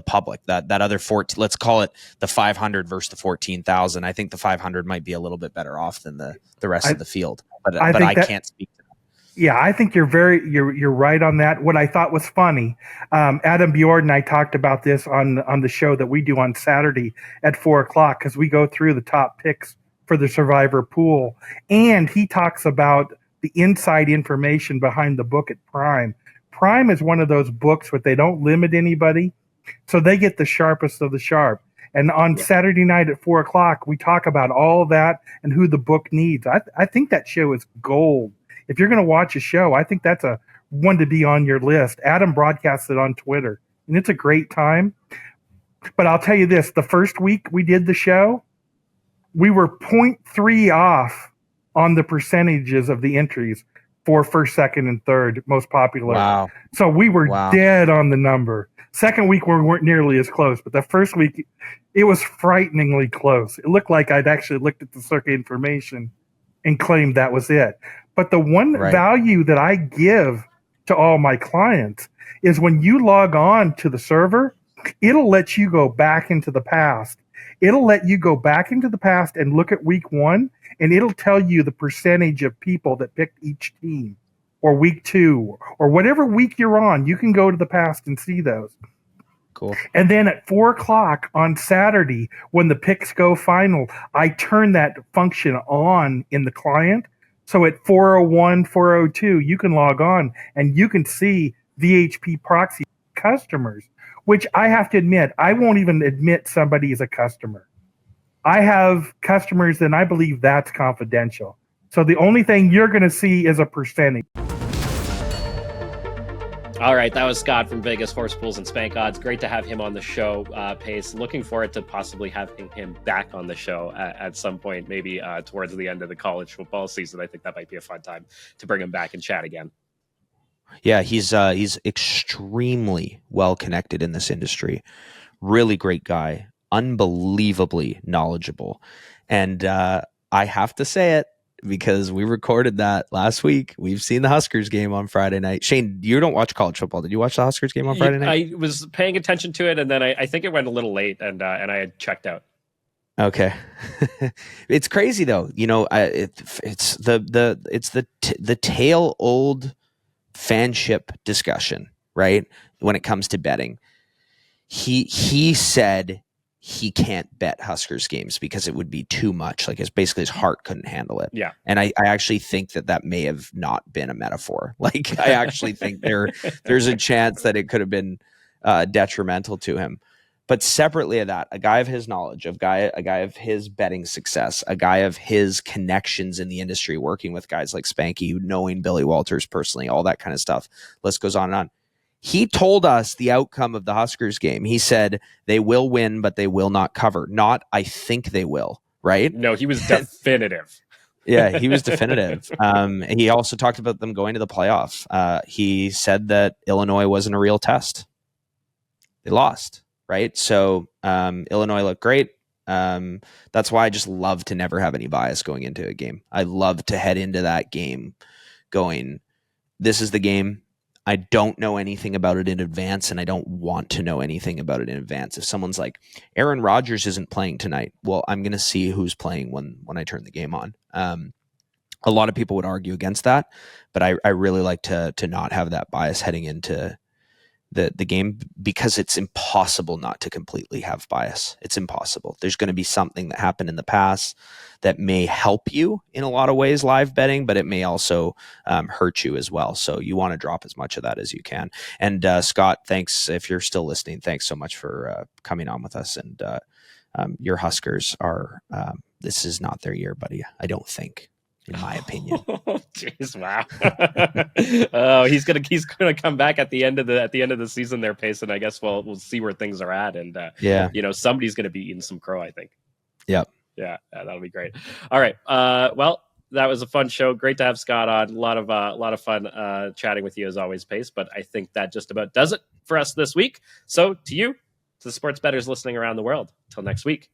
Speaker 3: public, that other 14, let's call it the 500 versus the 14,000. I think the 500 might be a little bit better off than the rest of the field, but I can't speak to that.
Speaker 1: Yeah, I think you're right on that. What I thought was funny, Adam Bjord and I talked about this on the show that we do on Saturday at 4:00 because we go through the top picks for the Survivor pool, and he talks about the inside information behind the book at Prime. Prime is one of those books where they don't limit anybody. So they get the sharpest of the sharp. And on Saturday night at 4:00, we talk about all that and who the book needs. I think that show is gold. If you're going to watch a show, I think that's a one to be on your list. Adam broadcasts it on Twitter, and it's a great time. But I'll tell you this, the first week we did the show, we were 0.3 off on the percentages of the entries for first, second, and third most popular.
Speaker 3: Wow.
Speaker 1: So we were dead on the number. Second week, we weren't nearly as close, but the first week, it was frighteningly close. It looked like I'd actually looked at the circuit information and claimed that was it. But the one value that I give to all my clients is when you log on to the server, it'll let you go back into the past. It'll let you go back into the past and look at week 1, and it'll tell you the percentage of people that picked each team. Or week 2, or whatever week you're on, you can go to the past and see those.
Speaker 3: Cool.
Speaker 1: And then at 4:00 on Saturday, when the picks go final, I turn that function on in the client. So at 4:01, 4:02, you can log on and you can see VHP proxy customers, which I have to admit, I won't even admit somebody is a customer. I have customers, and I believe that's confidential. So the only thing you're going to see is a percentage.
Speaker 2: All right, that was Scott from Vegas Horse Pools and Spank Odds. Great to have him on the show, Pace. Looking forward to possibly having him back on the show at some point, maybe towards the end of the college football season. I think that might be a fun time to bring him back and chat again.
Speaker 3: Yeah, he's extremely well connected in this industry. Really great guy, unbelievably knowledgeable, and I have to say it. because we recorded that last week. We've seen the Huskers game on Friday night. Shane, you don't watch college football. Did you watch the Huskers game on Friday night?
Speaker 2: I was paying attention to it, and then I think it went a little late, and I had checked out.
Speaker 3: Okay. It's crazy though. It's the tail old fanship discussion, right? When it comes to betting. He said he can't bet Huskers games because it would be too much. Like, it's basically his heart couldn't handle it.
Speaker 2: Yeah.
Speaker 3: And I actually think that may have not been a metaphor. Like, I actually think there's a chance that it could have been detrimental to him. But separately of that, a guy of his knowledge, a guy of his betting success, a guy of his connections in the industry, working with guys like Spanky, knowing Billy Walters personally, all that kind of stuff. List goes on and on. He told us the outcome of the Huskers game. He said they will win, but they will not cover. Not, I think they will, right?
Speaker 2: No, he was definitive.
Speaker 3: Yeah, he was definitive. He also talked about them going to the playoff. He said that Illinois wasn't a real test. They lost, right? So Illinois looked great. That's why I just love to never have any bias going into a game. I love to head into that game going, this is the game. I don't know anything about it in advance, and I don't want to know anything about it in advance. If someone's like, Aaron Rodgers isn't playing tonight, well, I'm going to see who's playing when I turn the game on. A lot of people would argue against that, but I really like to not have that bias heading into the game, because it's impossible not to completely have bias. It's impossible. There's going to be something that happened in the past that may help you in a lot of ways, live betting, but it may also hurt you as well. So you want to drop as much of that as you can. And Scott, thanks. If you're still listening, thanks so much for coming on with us. And your Huskers are, this is not their year, buddy. I don't think, in my opinion.
Speaker 2: Jeez, wow. Oh, he's gonna come back at the end of the season there, Payson. I guess we'll see where things are at, and somebody's gonna be eating some crow, I think.
Speaker 3: Yep.
Speaker 2: Yeah, that'll be great. All right. Well, that was a fun show. Great to have Scott on. A lot of fun chatting with you as always, Pace. But I think that just about does it for us this week. So to you, to the sports bettors listening around the world, till next week,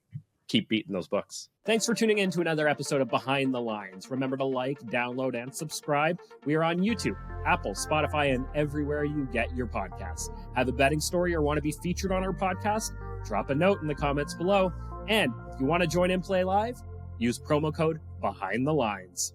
Speaker 2: keep beating those books. Thanks for tuning in to another episode of Behind the Lines. Remember to like, download, and subscribe. We are on YouTube, Apple, Spotify, and everywhere you get your podcasts. Have a betting story or want to be featured on our podcast? Drop a note in the comments below. And if you want to join In Play Live, use promo code Behind the Lines.